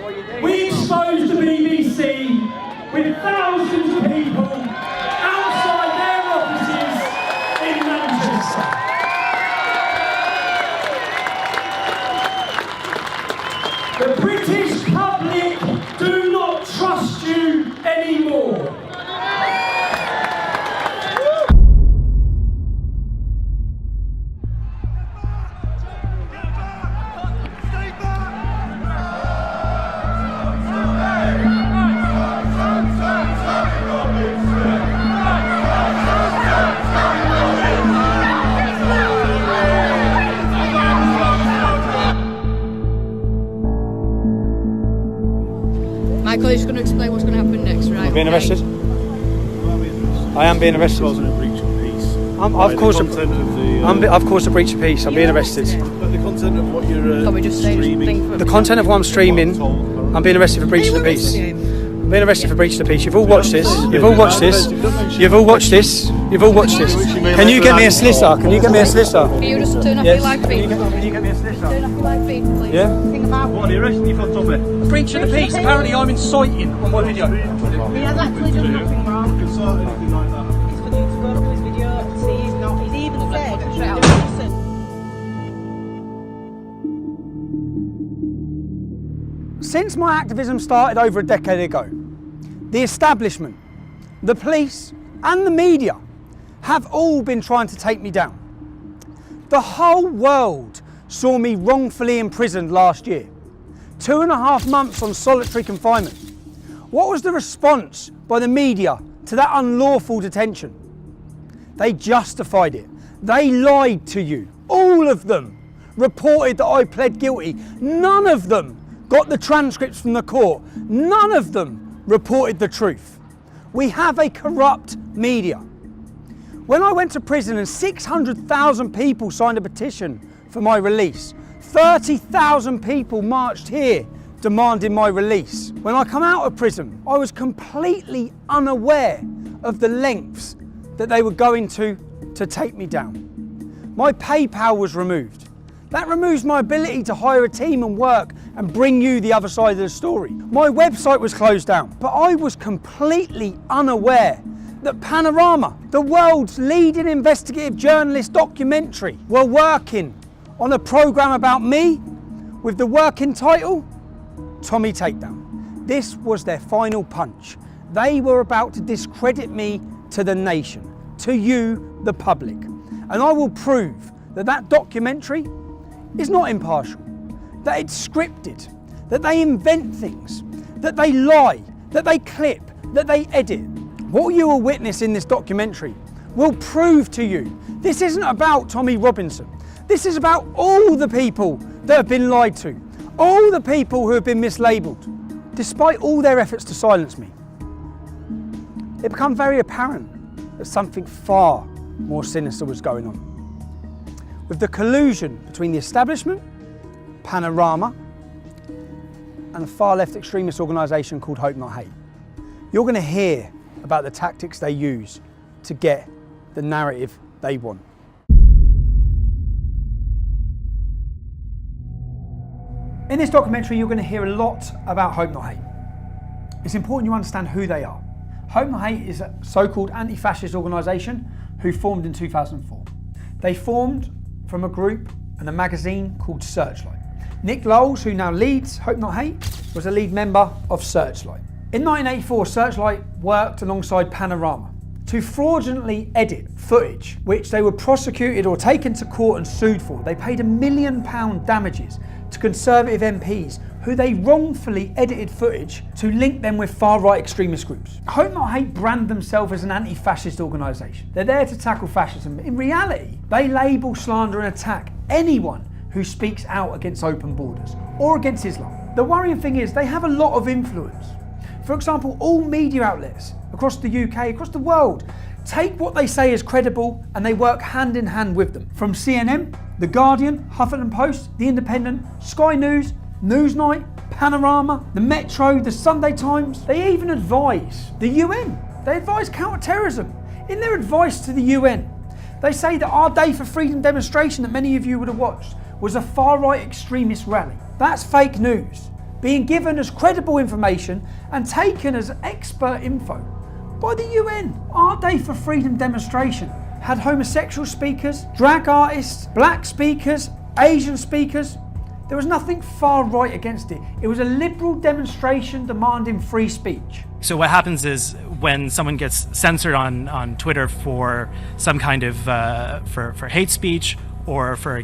We exposed the BBC with thousands of people outside their offices in Manchester. The British public do not trust you anymore. Michael is going to explain what's going to happen next, right? I'm being arrested. I am being arrested. Wasn't a breach of peace. I've caused a breach of peace. I'm being arrested. But the content of what you're Can we just say streaming. The content of what I'm streaming, I'm being arrested for breaching the peace. I'm being arrested for breaching the peace. You've all watched this. You've all watched this. You've all watched this. You've all watched this. Can you get me a solicitor? Can you get me a solicitor? Can you just turn off Yes. your live feed? Can you get me a solicitor? Turn off your live feed, please. Yeah? What are you arresting you for, Tommy? Breaching the peace. Apparently I'm inciting on my video. He has actually done nothing wrong. You can start anything like that. It's for you to go to his video and see he's not. He's even said put it he's straight doing out. this. Since my activism started over a decade ago, the establishment, the police and the media have all been trying to take me down. The whole world saw me wrongfully imprisoned last year. 2.5 months on solitary confinement. What was the response by the media to that unlawful detention? They justified it. They lied to you. All of them reported that I pled guilty. None of them got the transcripts from the court. None of them reported the truth. We have a corrupt media. When I went to prison and 600,000 people signed a petition for my release, 30,000 people marched here demanding my release. When I come out of prison, I was completely unaware of the lengths that they were going to take me down. My PayPal was removed. That removes my ability to hire a team and work and bring you the other side of the story. My website was closed down, but I was completely unaware that Panodrama, the world's leading investigative journalist documentary, were working on a programme about me with the working title, Tommy Takedown. This was their final punch. They were about to discredit me to the nation, to you, the public. And I will prove that that documentary is not impartial, that it's scripted, that they invent things, that they lie, that they clip, that they edit. What you will witness in this documentary will prove to you this isn't about Tommy Robinson. This is about all the people that have been lied to, all the people who have been mislabelled, despite all their efforts to silence me. It became very apparent that something far more sinister was going on. With the collusion between the establishment, Panodrama, and a far left extremist organisation called Hope Not Hate. You're going to hear about the tactics they use to get the narrative they want. In this documentary, you're going to hear a lot about Hope Not Hate. It's important you understand who they are. Hope Not Hate is a so-called anti-fascist organisation who formed in 2004. They formed from a group and a magazine called Searchlight. Nick Lowles, who now leads Hope Not Hate, was a lead member of Searchlight. In 1984, Searchlight worked alongside Panodrama to fraudulently edit footage which they were prosecuted or taken to court and sued for. They paid £1 million damages to Conservative MPs who they wrongfully edited footage to link them with far-right extremist groups. Hope Not Hate brand themselves as an anti-fascist organisation. They're there to tackle fascism. In reality, they label, slander and attack anyone who speaks out against open borders or against Islam. The worrying thing is they have a lot of influence. For example, all media outlets across the UK, across the world, take what they say as credible and they work hand in hand with them. From CNN, The Guardian, Huffington Post, The Independent, Sky News, Newsnight, Panodrama, the Metro, the Sunday Times. They even advise the UN. They advise counter-terrorism. In their advice to the UN, they say that our Day for Freedom demonstration that many of you would have watched was a far-right extremist rally. That's fake news. being given as credible information and taken as expert info by the UN. Our Day for Freedom demonstration had homosexual speakers, drag artists, black speakers, Asian speakers. There was nothing far right against it. It was a liberal demonstration demanding free speech. So what happens is when someone gets censored on Twitter for some kind of for hate speech or for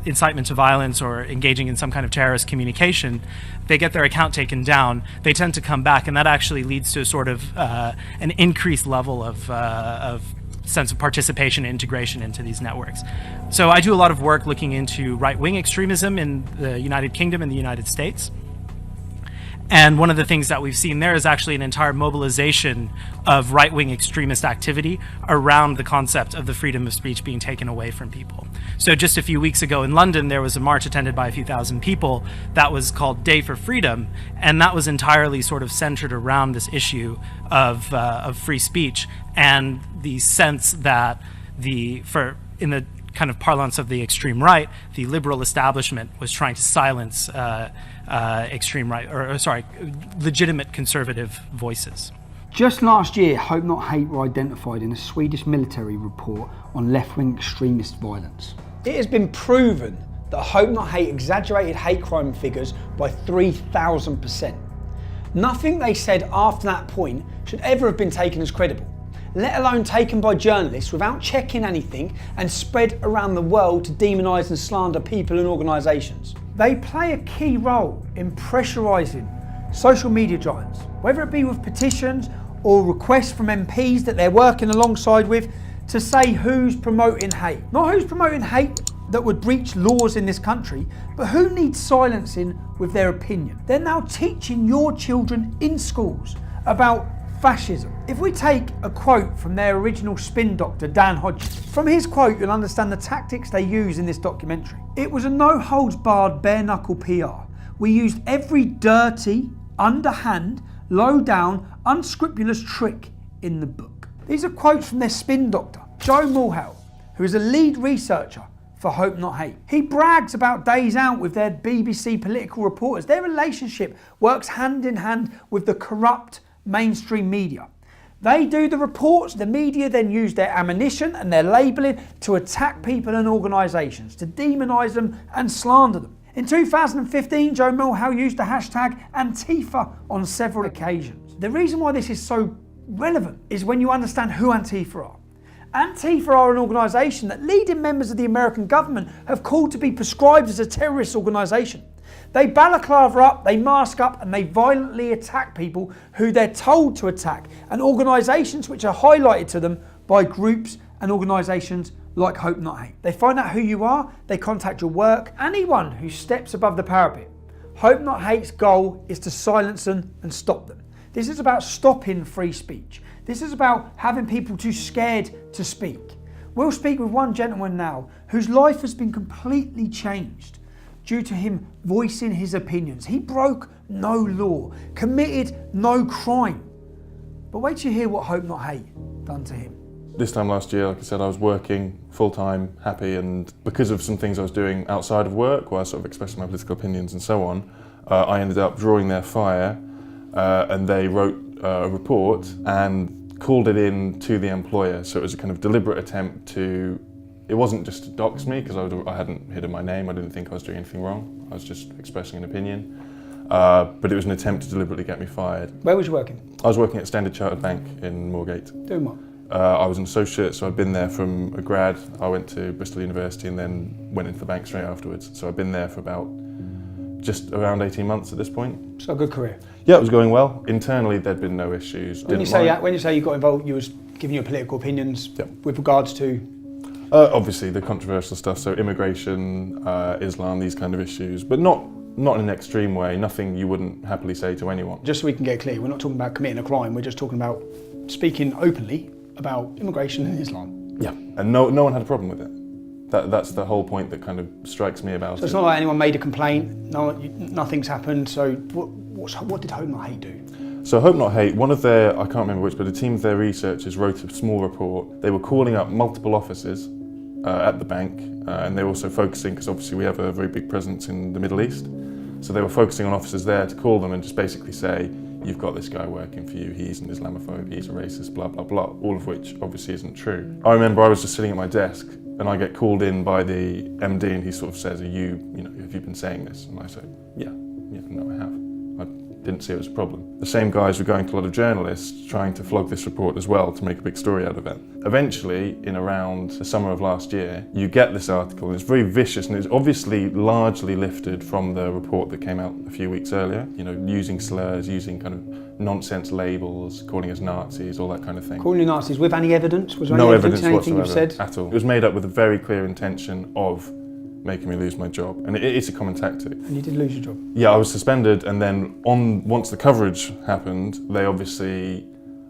incitement to violence or engaging in some kind of terrorist communication, they get their account taken down. They tend to come back, and that actually leads to a sort of an increased level of sense of participation and integration into these networks. So I do a lot of work looking into right-wing extremism in the United Kingdom and the United States. And one of the things that we've seen there is actually an entire mobilization of right-wing extremist activity around the concept of the freedom of speech being taken away from people. So just a few weeks ago in London, there was a march attended by a few thousand people that was called Day for Freedom, and that was entirely sort of centered around this issue of free speech and the sense that in the kind of parlance of the extreme right, the liberal establishment was trying to silence extreme right, legitimate conservative voices. Just last year, Hope Not Hate were identified in a Swedish military report on left-wing extremist violence. It has been proven that Hope Not Hate exaggerated hate crime figures by 3,000%. Nothing they said after that point should ever have been taken as credible, let alone taken by journalists without checking anything and spread around the world to demonise and slander people and organisations. They play a key role in pressurising social media giants, whether it be with petitions or requests from MPs that they're working alongside with to say who's promoting hate. Not who's promoting hate that would breach laws in this country, but who needs silencing with their opinion. They're now teaching your children in schools about fascism. If we take a quote from their original spin doctor, Dan Hodges, from his quote you'll understand the tactics they use in this documentary. It was a no-holds-barred, bare-knuckle PR. We used every dirty, underhand, low-down, unscrupulous trick in the book. These are quotes from their spin doctor, Joe Mulhall, who is a lead researcher for Hope Not Hate. He brags about days out with their BBC political reporters. Their relationship works hand in hand with the corrupt mainstream media. They do the reports, the media then use their ammunition and their labelling to attack people and organisations, to demonise them and slander them. In 2015, Joe Mulhall used the hashtag Antifa on several occasions. The reason why this is so relevant is when you understand who Antifa are. Antifa are an organisation that leading members of the American government have called to be prescribed as a terrorist organisation. They balaclava up, they mask up, and they violently attack people who they're told to attack, and organisations which are highlighted to them by groups and organisations like Hope Not Hate. They find out who you are, they contact your work, anyone who steps above the parapet. Hope Not Hate's goal is to silence them and stop them. This is about stopping free speech. This is about having people too scared to speak. We'll speak with one gentleman now whose life has been completely changed due to him voicing his opinions. He broke no law, committed no crime. But wait till you hear what Hope Not Hate done to him. This time last year, like I said, I was working full-time, happy, and because of some things I was doing outside of work, where I was sort of expressing my political opinions and so on, I ended up drawing their fire, and they wrote a report and called it in to the employer. So it was a kind of deliberate attempt to, it wasn't just to dox me, because I hadn't hidden my name, I didn't think I was doing anything wrong, I was just expressing an opinion. But it was an attempt to deliberately get me fired. Where was you working? I was working at Standard Chartered Bank in Moorgate. Doing what? I was an associate, so I'd been there from a grad. I went to Bristol University and then went into the bank straight afterwards. So I've been there for about just around 18 months at this point. So a good career? Yeah, it was going well. Internally, there'd been no issues. When you say you got involved, you was giving your political opinions with regards to? Obviously the controversial stuff, so immigration, Islam, these kind of issues, but not in an extreme way, nothing you wouldn't happily say to anyone. Just so we can get clear, we're not talking about committing a crime, we're just talking about speaking openly about immigration and Islam. Yeah, and no one had a problem with it. That's the whole point that kind of strikes me about it. So it's not like anyone made a complaint, nothing's happened, so what did Hope Not Hate do? So Hope Not Hate, one of their, I can't remember which, but a team of their researchers wrote a small report. They were calling up multiple offices at the bank, and they were also focusing, because obviously we have a very big presence in the Middle East. So they were focusing on officers there to call them and just basically say, you've got this guy working for you, he's an Islamophobe, he's a racist, blah, blah, blah, all of which obviously isn't true. I remember I was just sitting at my desk and I get called in by the MD and he sort of says, have you been saying this? And I say, yeah, no, I have. I didn't see it as a problem. The same guys were going to a lot of journalists trying to flog this report as well to make a big story out of it. Eventually, in around the summer of last year, you get this article and it's very vicious and it's obviously largely lifted from the report that came out a few weeks earlier, using slurs, using kind of nonsense labels, calling us Nazis, all that kind of thing. Calling you Nazis with any evidence? Was there No any evidence in anything whatsoever you've said? at all. It was made up with a very clear intention of making me lose my job, and it's a common tactic. And you did lose your job? Yeah, I was suspended, and then once the coverage happened, they obviously,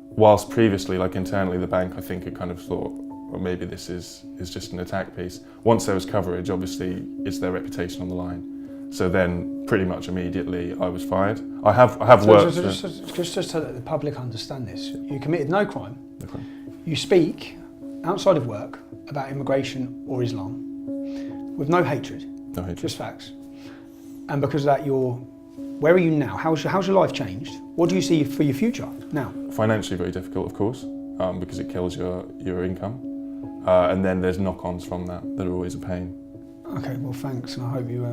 whilst previously, like internally, the bank I think had kind of thought, well, maybe this is just an attack piece. Once there was coverage, obviously, it's their reputation on the line. So then, pretty much immediately, I was fired. I have worked. Just so that the public understand this, you committed no crime. Okay. You speak outside of work about immigration or Islam with no hatred. No hatred. Just facts. And because of that, where are you now? How's your life changed? What do you see for your future now? Financially very difficult, of course, because it kills your income. And then there's knock-ons from that are always a pain. Okay, well thanks, and I hope you, I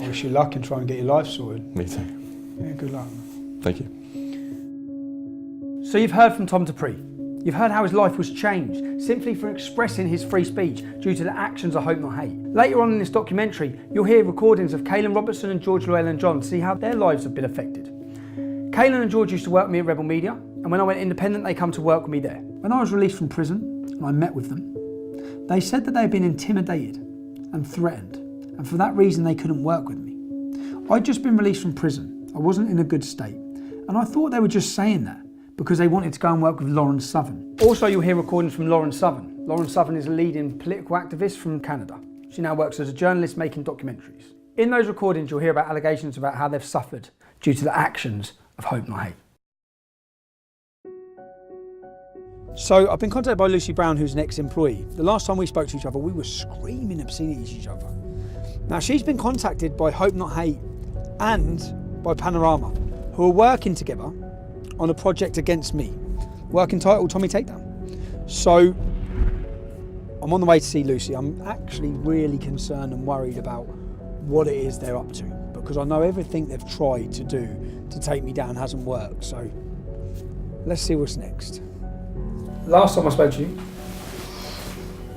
wish you luck and try and get your life sorted. Me too. Yeah, good luck. Thank you. So you've heard from Tom Dupree. You've heard how his life was changed simply for expressing his free speech due to the actions of Hope Not Hate. Later on in this documentary, you'll hear recordings of Caelan Robertson and George Llewellyn-John to see how their lives have been affected. Caelan and George used to work with me at Rebel Media, and when I went independent, they come to work with me there. When I was released from prison and I met with them, they said that they had been intimidated and threatened, and for that reason they couldn't work with me. I'd just been released from prison. I wasn't in a good state, and I thought they were just saying that because they wanted to go and work with Lauren Southern. Also, you'll hear recordings from Lauren Southern. Lauren Southern is a leading political activist from Canada. She now works as a journalist making documentaries. In those recordings, you'll hear about allegations about how they've suffered due to the actions of Hope Not Hate. So I've been contacted by Lucy Brown, who's an ex-employee. The last time we spoke to each other, we were screaming obscenities at each other. Now, she's been contacted by Hope Not Hate and by Panorama, who are working together on a project against me, work entitled Tommy Takedown. So I'm on the way to see Lucy. I'm actually really concerned and worried about what it is they're up to, because I know everything they've tried to do to take me down hasn't worked. So let's see what's next. Last time I spoke to you,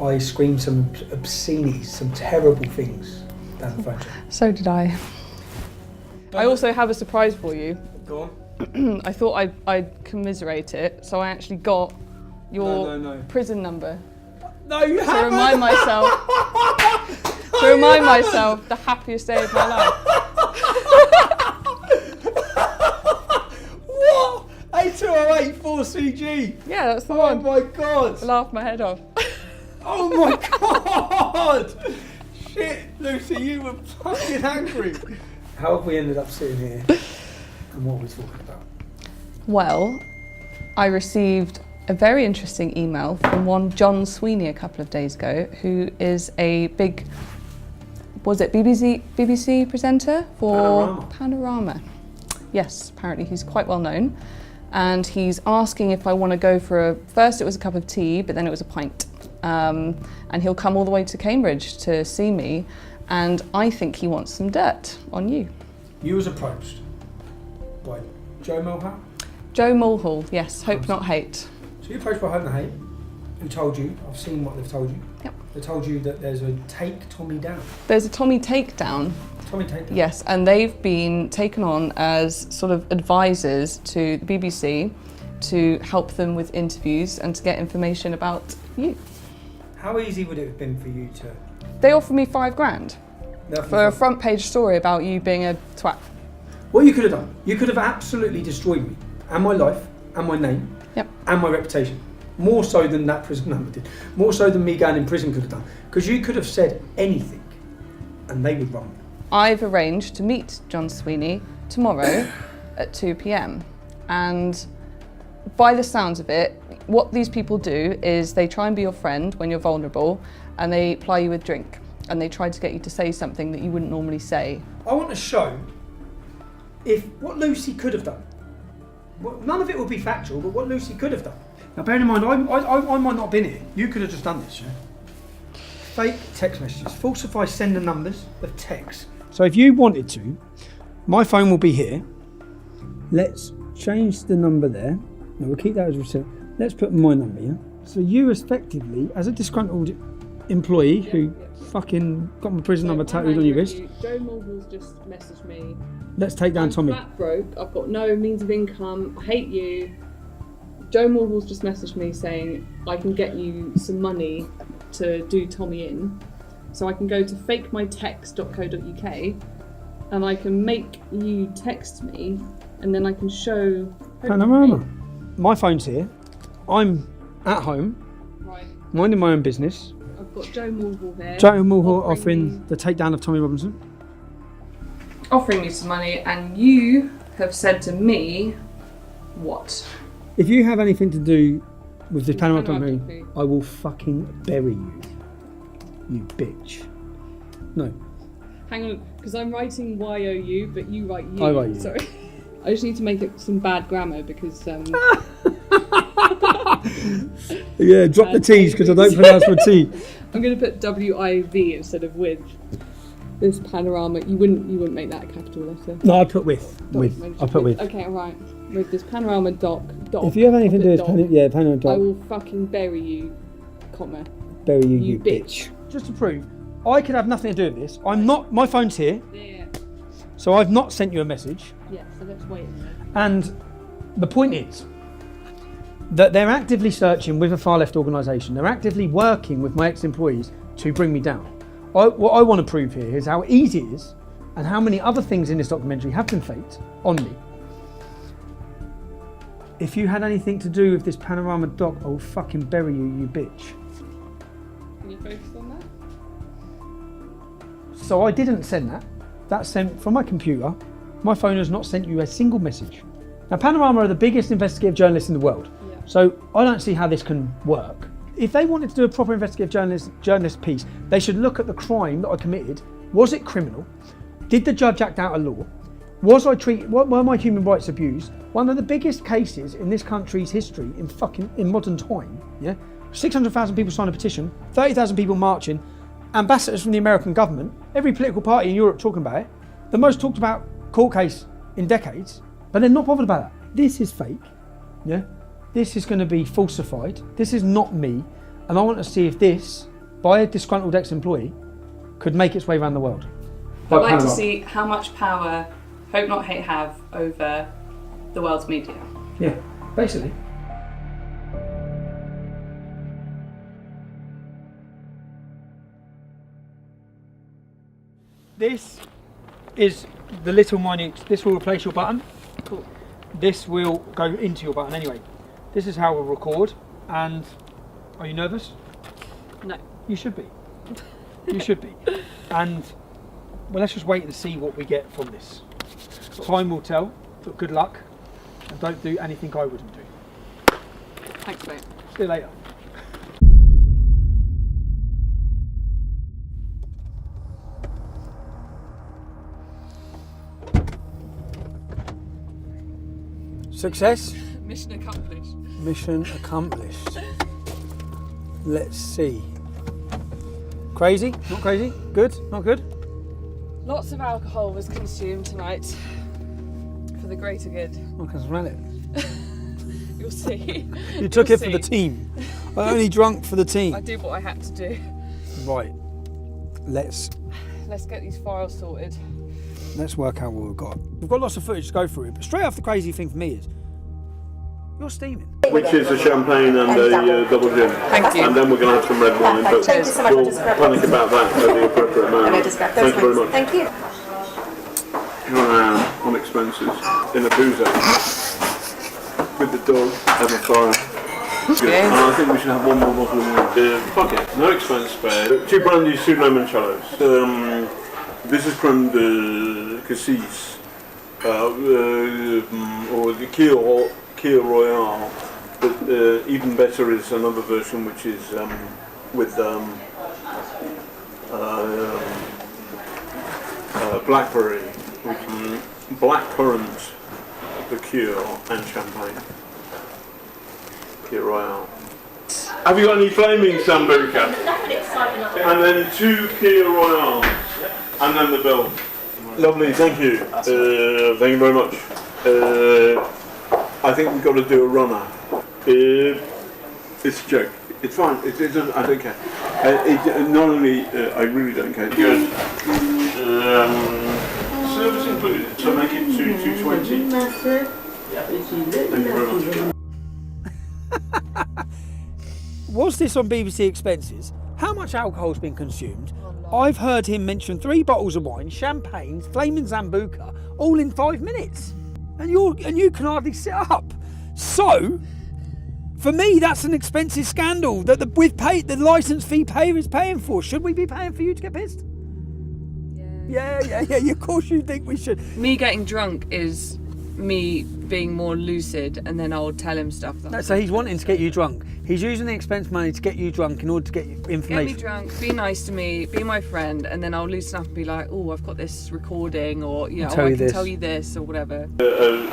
I screamed some obscenities, some terrible things down the phone. So did I. I also have a surprise for you. Go on. I thought I'd commiserate it, so I actually got your No. prison number No, you to haven't. remind myself the happiest day of my life. What? 8208 4CG. Yeah, that's the Oh one. my god. I laughed my head off. Oh my god. Shit, Lucy, you were fucking angry. How have we ended up sitting here and what are we talking about? Well, I received a very interesting email from one John Sweeney a couple of days ago, who is a big, BBC presenter for Panorama. Yes, apparently he's quite well known. And he's asking if I want to go for first it was a cup of tea, but then it was a pint. And he'll come all the way to Cambridge to see me. And I think he wants some dirt on you. You was approached by Joe Mulhall? Joe Mulhall, yes, Hope Not Hate. So you approached by Hope Not Hate, who told you, I've seen what they've told you. Yep. They told you that there's a Take Tommy Down. There's a Tommy Takedown. Tommy Takedown? Yes, and they've been taken on as sort of advisors to the BBC to help them with interviews and to get information about you. How easy would it have been for you to... They offered me £5,000 for a front page story about you being a twat. What you could have done, you could have absolutely destroyed me, and my life, and my name, Yep. and my reputation. More so than that prison number did. More so than me going in prison could have done. Because you could have said anything, and they would run me. I've arranged to meet John Sweeney tomorrow at 2 p.m. And by the sounds of it, what these people do is they try and be your friend when you're vulnerable, and they ply you with drink, and they try to get you to say something that you wouldn't normally say. I want to show if what Lucy could have done. None of it will be factual, but what Lucy could have done. Now, bearing in mind, I might not have been here. You could have just done this, yeah? Fake text messages. Falsify sender numbers of text. So if you wanted to, my phone will be here. Let's change the number there. No, we'll keep that as receipt. Let's put my number here. So you effectively, as a disgruntled employee who fucking got my prison number tattooed on your wrist. Joe Mulhall's just messaged me. Let's take down Tommy. I'm flat broke. I've got no means of income. I hate you. Joe Mulhall's just messaged me saying I can get you some money to do Tommy in. So I can go to fakemytext.co.uk and I can make you text me and then I can show Panorama. My phone's here. I'm at home, right. minding my own business. I've got Joe Mulhall here. Joe Mulhall offering the takedown of Tommy Robinson. Offering me some money, and you have said to me, what? If you have anything to do with this Panorama Panorama documentary, I will fucking bury you. You bitch. No. Hang on, because I'm writing YOU, but you write you. I write you. Sorry. I just need to make it some bad grammar because. Yeah, drop the T's because I don't pronounce my T. I'm going to put WIV instead of with. This panorama, you wouldn't make that a capital letter. No, I put with. I put with. Okay, alright. With this panorama doc. If you have anything to do with Panorama doc, I will fucking bury you, comma. Bury you bitch. Just to prove, I could have nothing to do with this. I'm not. My phone's here. Yeah. So I've not sent you a message. Yeah. So let's wait a minute. And the point is that they're actively searching with a far left organisation. They're actively working with my ex-employees to bring me down. What I want to prove here is how easy it is and how many other things in this documentary have been faked on me. If you had anything to do with this Panorama doc, I will fucking bury you, you bitch. Can you focus on that? So I didn't send that. That's sent from my computer. My phone has not sent you a single message. Now, Panorama are the biggest investigative journalists in the world. Yeah. So I don't see how this can work. If they wanted to do a proper investigative journalist piece, they should look at the crime that I committed. Was it criminal? Did the judge act out of law? Were my human rights abused? One of the biggest cases in this country's history in modern time. Yeah, 600,000 people signed a petition, 30,000 people marching, ambassadors from the American government, every political party in Europe talking about it. The most talked about court case in decades, but they're not bothered about that. This is fake. Yeah. This is going to be falsified. This is not me. And I want to see if this, by a disgruntled ex-employee, could make its way around the world. I'd like to see how much power Hope Not Hate have over the world's media. Yeah, basically. This is the little mining. This will replace your button. Cool. This will go into your button anyway. This is how we'll record. And are you nervous? No. You should be. You should be. And well, let's just wait and see what we get from this. Time will tell, but good luck. And don't do anything I wouldn't do. Thanks, mate. See you later. Success? Mission accomplished. Mission accomplished. Let's see. Crazy? Not crazy? Good? Not good? Lots of alcohol was consumed tonight for the greater good. I can smell it. You'll see. You took it for the team. I only drunk for the team. I did what I had to do. Right. Let's get these files sorted. Let's work out what we've got. We've got lots of footage to go through, but straight off the crazy thing for me is you're steaming. Which is a champagne and a double gin. Thank you. And then we're going to have some red wine, but Thank you so much. we'll panic about that at the appropriate moment. Thank you very much. Thank you. Here I am on expenses in a boozer with the dog and the fire. Good. And I think we should have one more bottle of wine. Fuck it, no expense spared. 2 brandies, 2 limoncellos. This is creme de cassis, or the Keel Royale. But even better is another version which is with blackberry. blackcurrant liqueur and champagne. Liqueur Royale. Have you got any flaming Sambuca? And then 2 Kia Royales. And then the bill. Lovely, thank you. Thank you very much. I think we've got to do a runner. It's a joke. It's fine. It doesn't, I don't care. Not only, I really don't care. Good. Service included. So make it 220. Thank you very much. Was this on BBC Expenses? How much alcohol's been consumed? I've heard him mention 3 bottles of wine, champagne, flaming Sambuca, all in 5 minutes. And you can hardly sit up. So, for me, that's an expensive scandal that the licence fee payer is paying for. Should we be paying for you to get pissed? Yeah. Of course you think we should. Me getting drunk is me being more lucid, and then I'll tell him stuff. So he's wanting to get you drunk. He's using the expense money to get you drunk in order to get you information. Get me drunk, be nice to me, be my friend, and then I'll loosen up and be like, oh, I've got this recording, or I can tell you this, or whatever.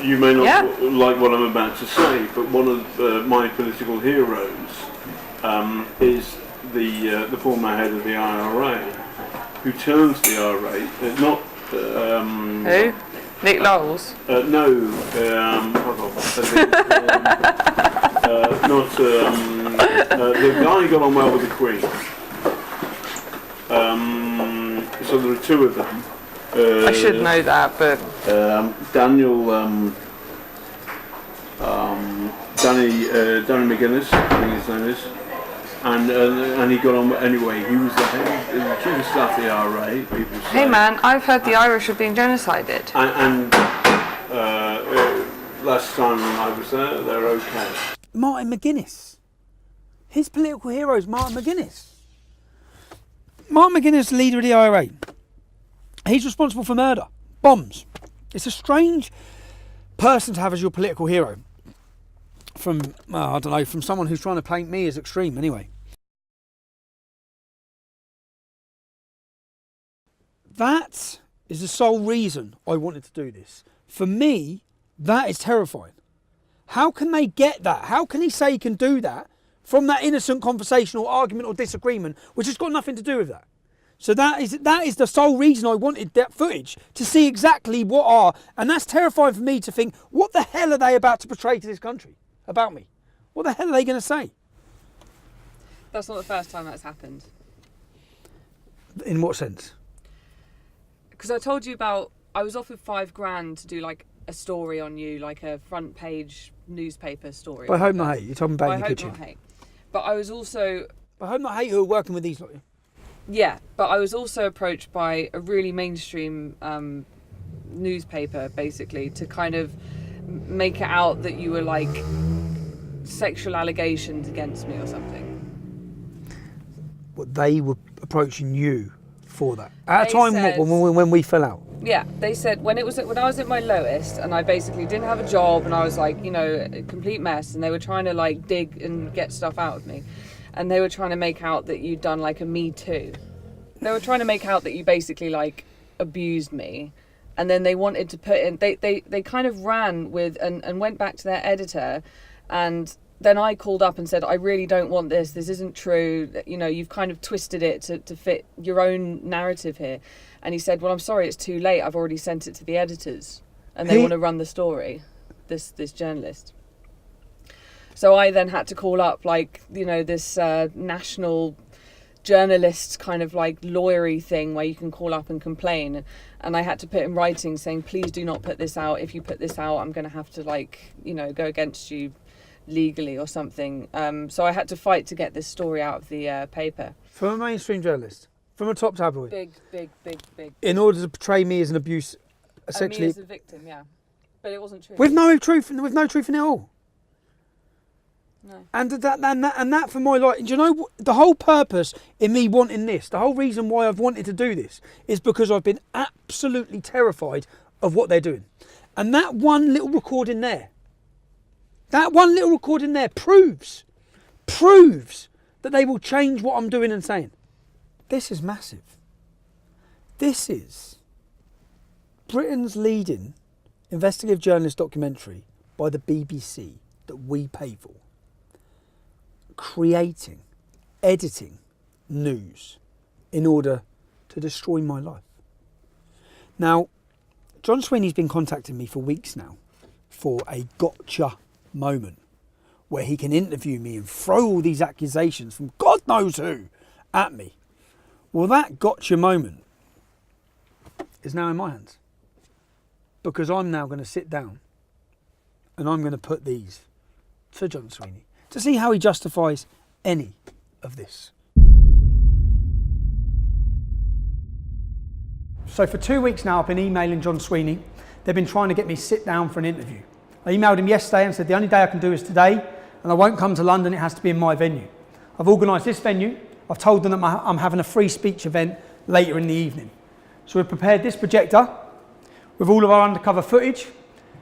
You may not like what I'm about to say, but one of my political heroes is the former head of the IRA, who turns the IRA, not... Who? Nick Knowles? No, the guy got on well with the Queen. So there are 2 of them. I should know that, but... Danny McGuinness, I think his name is. And he got on anyway. He was the chief of staff of the IRA. People say. Hey man, I've heard the Irish are being genocided. And last time I was there, they're okay. Martin McGuinness. His political hero is Martin McGuinness. Martin McGuinness, leader of the IRA. He's responsible for murder, bombs. It's a strange person to have as your political hero. From someone who's trying to paint me as extreme anyway. That is the sole reason I wanted to do this. For me, that is terrifying. How can they get that? How can he say he can do that from that innocent conversation or argument or disagreement, which has got nothing to do with that? So that is the sole reason I wanted that footage, to see exactly what are, and that's terrifying for me to think, what the hell are they about to portray to this country about me? What the hell are they going to say? That's not the first time that's happened. In what sense? Because I told you about, I was offered $5,000 to do like a story on you, like a front page newspaper story. By Hope Not Hate, you're talking about in your kitchen. By Hope Not Hate. But I was also... By Hope Not Hate, who are working with these lot. Yeah, but I was also approached by a really mainstream newspaper, basically, to kind of make it out that you were like sexual allegations against me or something. What, they were approaching you for that? At a time when we fell out? Yeah, they said when I was at my lowest and I basically didn't have a job and I was like, a complete mess, and they were trying to like dig and get stuff out of me. And they were trying to make out that you'd done like a Me Too. They were trying to make out that you basically like abused me. And then they wanted to put in, they kind of ran with and went back to their editor. And then I called up and said, I really don't want this. This isn't true. You've kind of twisted it to fit your own narrative here. And he said, well, I'm sorry, it's too late. I've already sent it to the editors. And they want to run the story, this journalist. So I then had to call up this national journalist kind of like lawyery thing where you can call up and complain. And I had to put in writing saying, please do not put this out. If you put this out, I'm going to have to go against you legally or something. So I had to fight to get this story out of the paper. From a mainstream journalist? From a top tabloid? Big. In order to portray me as an abuse, essentially. Me as a victim, yeah. But it wasn't true. With no truth in it all. No. And that for my life, do you know the whole purpose in me wanting this, the whole reason why I've wanted to do this is because I've been absolutely terrified of what they're doing. And that one little recording there proves that they will change what I'm doing and saying. This is massive. This is Britain's leading investigative journalist documentary by the BBC that we pay for, creating, editing news in order to destroy my life. Now, John Sweeney's been contacting me for weeks now for a gotcha moment where he can interview me and throw all these accusations from God knows who at me. Well, that gotcha moment is now in my hands, because I'm now going to sit down and I'm going to put these to John Sweeney to see how he justifies any of this. So for 2 weeks now I've been emailing John Sweeney. They've been trying to get me sit down for an interview. I emailed him yesterday and said the only day I can do is today, and I won't come to London, it has to be in my venue. I've organised this venue. I've told them that I'm having a free speech event later in the evening. So we've prepared this projector with all of our undercover footage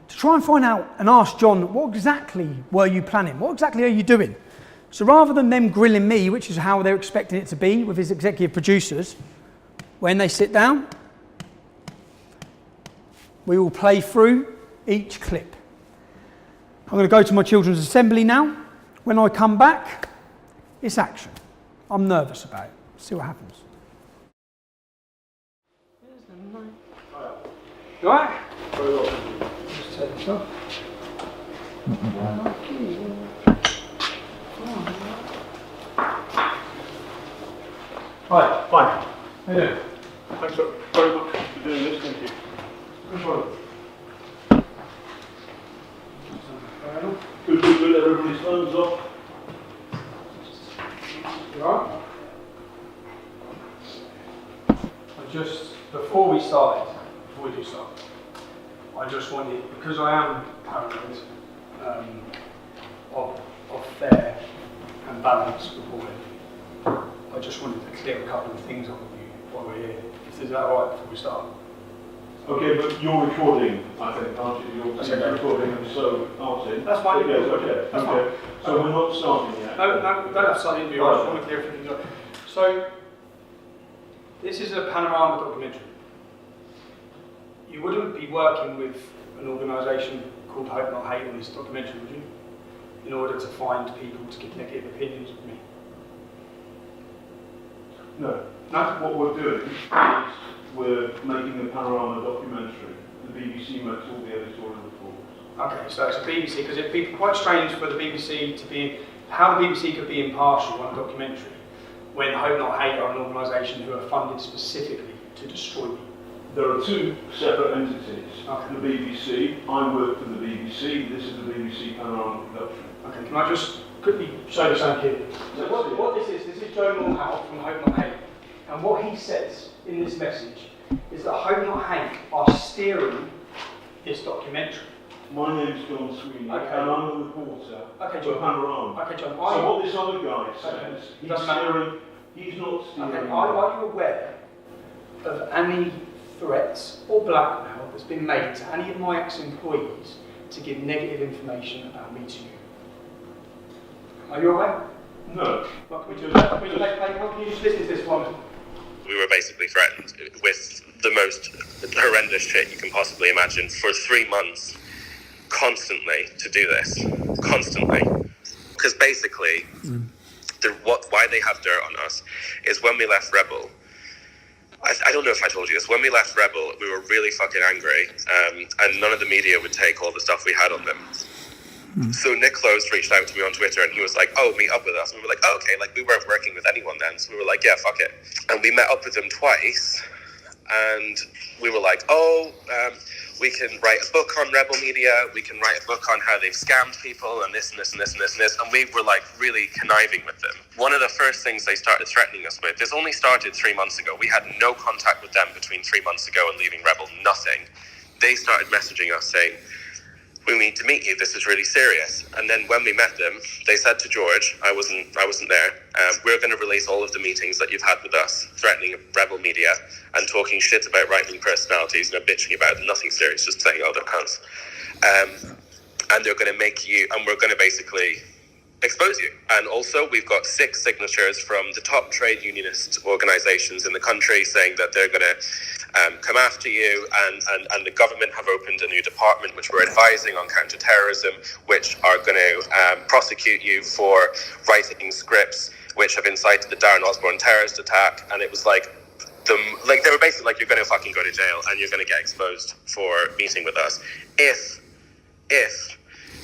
to try and find out and ask John, what exactly were you planning? What exactly are you doing? So rather than them grilling me, which is how they're expecting it to be with his executive producers, when they sit down, we will play through each clip. I'm going to go to my children's assembly now. When I come back, it's action. I'm nervous about it. See what happens. You all right? Very well. Just take this off. Hi. Fine. How you doing? Thanks very much for doing this, thank you. Good, everybody's phones off. You all right? Before we do start, I just wanted, because I am paranoid of fair and balanced reporting, I just wanted to clear a couple of things up with you while we're here. Is that all right before we start? Okay, but you're recording, I think, aren't you? You're okay. recording, and so aren't you? That's fine. Yes, okay. That's okay. fine. So we're not starting yet? No, we don't have to start the interview. I just want to clear a few things up. So, this is a panorama documentary. You wouldn't be working with an organisation called Hope Not Hate on this documentary, would you? In order to find people to give negative opinions of me. No. No? What we're doing is we're making a panorama documentary. The BBC makes all the editorial reports. Okay, so it's a BBC, because it'd be quite strange for the BBC to be, how the BBC could be impartial on a documentary when Hope Not Hate are an organisation who are funded specifically to destroy me. There are two separate entities. Okay. The BBC, I work for the BBC, this is the BBC Panorama production. Okay, can I just quickly show you something here? So what this is Joe Moorhouse from Hope Not Hate. And what he says in this message is that Hope Not Hate are steering this documentary. My name's John Sweeney, Okay. and I'm the reporter Okay, for John. Panorama. Okay, John. So what this other guy says, he's Doesn't matter. steering, he's not steering. Okay, are you aware of any threats or blackmail that's been made to any of my ex-employees to give negative information about me to you? Are you aware? No. Well, can you just listen to this one? We were basically threatened with the most horrendous shit you can possibly imagine for 3 months, constantly, to do this. Constantly. Because basically, why they have dirt on us is when we left Rebel, I don't know if I told you this, when we left Rebel, we were really fucking angry, and none of the media would take all the stuff we had on them. So Nick Close reached out to me on Twitter and he was like, oh, meet up with us. And we were like, oh, okay, like we weren't working with anyone then. So we were like, yeah, fuck it. And we met up with them twice and we were like, we can write a book on Rebel Media. We can write a book on how they've scammed people and this and this and this and this and this. And we were like really conniving with them. One of the first things they started threatening us with, this only started 3 months ago. We had no contact with them between 3 months ago and leaving Rebel, nothing. They started messaging us saying, we need to meet you, this is really serious. And then when we met them, they said to George, I wasn't there, we're going to release all of the meetings that you've had with us, threatening Rebel Media and talking shit about right-wing personalities and bitching about nothing serious, just saying, oh, they're cunts. And they're going to make you, and we're going to basically expose you. And also, we've got 6 signatures from the top trade unionist organizations in the country saying that they're going to come after you, and the government have opened a new department which we're advising on counter-terrorism, which are going to prosecute you for writing scripts which have incited the Darren Osborne terrorist attack. And it was like, they were basically like, you're going to fucking go to jail and you're going to get exposed for meeting with us if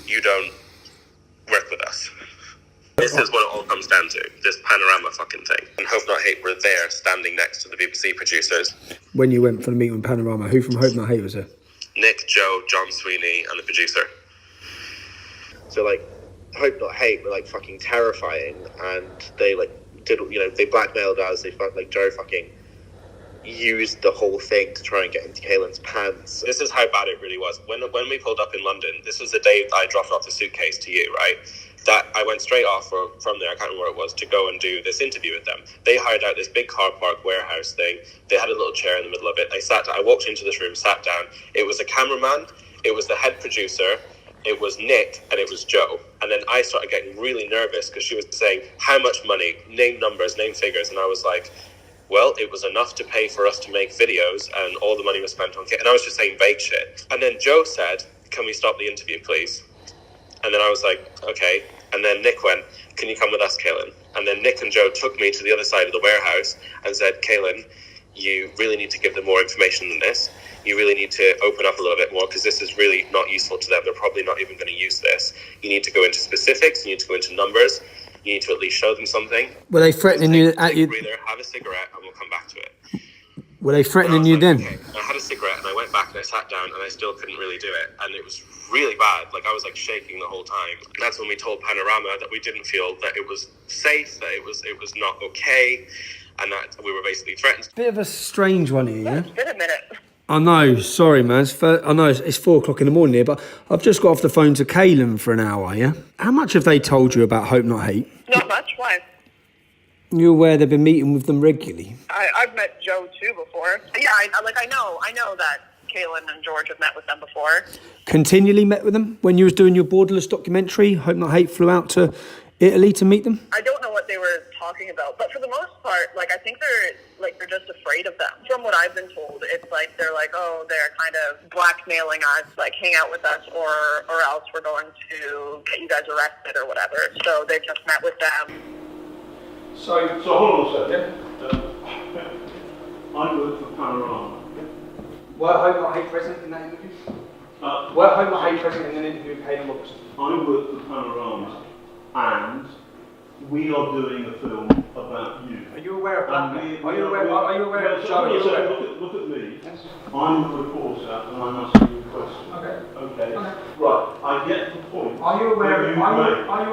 you don't work with us. This is what it all comes down to, this Panorama fucking thing. And Hope Not Hate were there standing next to the BBC producers. When you went for the meeting with Panorama, who from Hope Not Hate was there? Nick, Joe, John Sweeney, and the producer. So like, Hope Not Hate were like fucking terrifying, and they like did, you know, they blackmailed us, they like Joe fucking used the whole thing to try and get into Kaylin's pants. This is how bad it really was. When we pulled up in London, this was the day I dropped off the suitcase to you, right? That I went straight off from there, I can't remember where it was, to go and do this interview with them. They hired out this big car park warehouse thing. They had a little chair in the middle of it. I walked into this room, sat down. It was a cameraman, it was the head producer, it was Nick, and it was Joe. And then I started getting really nervous because she was saying, how much money, name numbers, name figures. And I was like, well, it was enough to pay for us to make videos, and all the money was spent on kit. And I was just saying vague shit. And then Joe said, can we stop the interview, please? And then I was like, okay. And then Nick went, can you come with us, Kaylin? And then Nick and Joe took me to the other side of the warehouse and said, Kaylin, you really need to give them more information than this. You really need to open up a little bit more, because this is really not useful to them. They're probably not even going to use this. You need to go into specifics. You need to go into numbers. You need to at least show them something. Were they threatening you at you? Breather, have a cigarette, and we'll come back to it. Were they threatening you then? Okay. I had a cigarette, and I went back and I sat down, and I still couldn't really do it. And it was really bad. Like, I was like shaking the whole time. And that's when we told Panorama that we didn't feel that it was safe, that it was not okay, and that we were basically threatened. Bit of a strange one here, yeah? It's been a minute. I know, sorry man, I know it's 4 o'clock in the morning here, but I've just got off the phone to Kaylin for an hour, yeah? How much have they told you about Hope Not Hate? Not much. Why? You're aware they've been meeting with them regularly? I've met Joe too before. Yeah, I know that Kaylin and George have met with them before. Continually met with them? When you was doing your Borderless documentary, Hope Not Hate flew out to Italy to meet them? I don't know what they were talking about, but for the most part, like, I think they're just afraid of them. From what I've been told, it's like they're like, oh, they're kind of blackmailing us, like, hang out with us, or else we're going to get you guys arrested or whatever. So they've just met with them. So hold on a second. I work for Panorama. Were Hope Not Hate present in that interview? Were Hope Not Hate present in an interview with Kaylin Robertson? I work for Panorama, and we are doing a film about you. Are you aware of blackmail? Are you aware of Joe? Look at me. Yes. I'm a reporter, and I'm asking you a question. Okay. Right. I get the point. Are you aware? Are you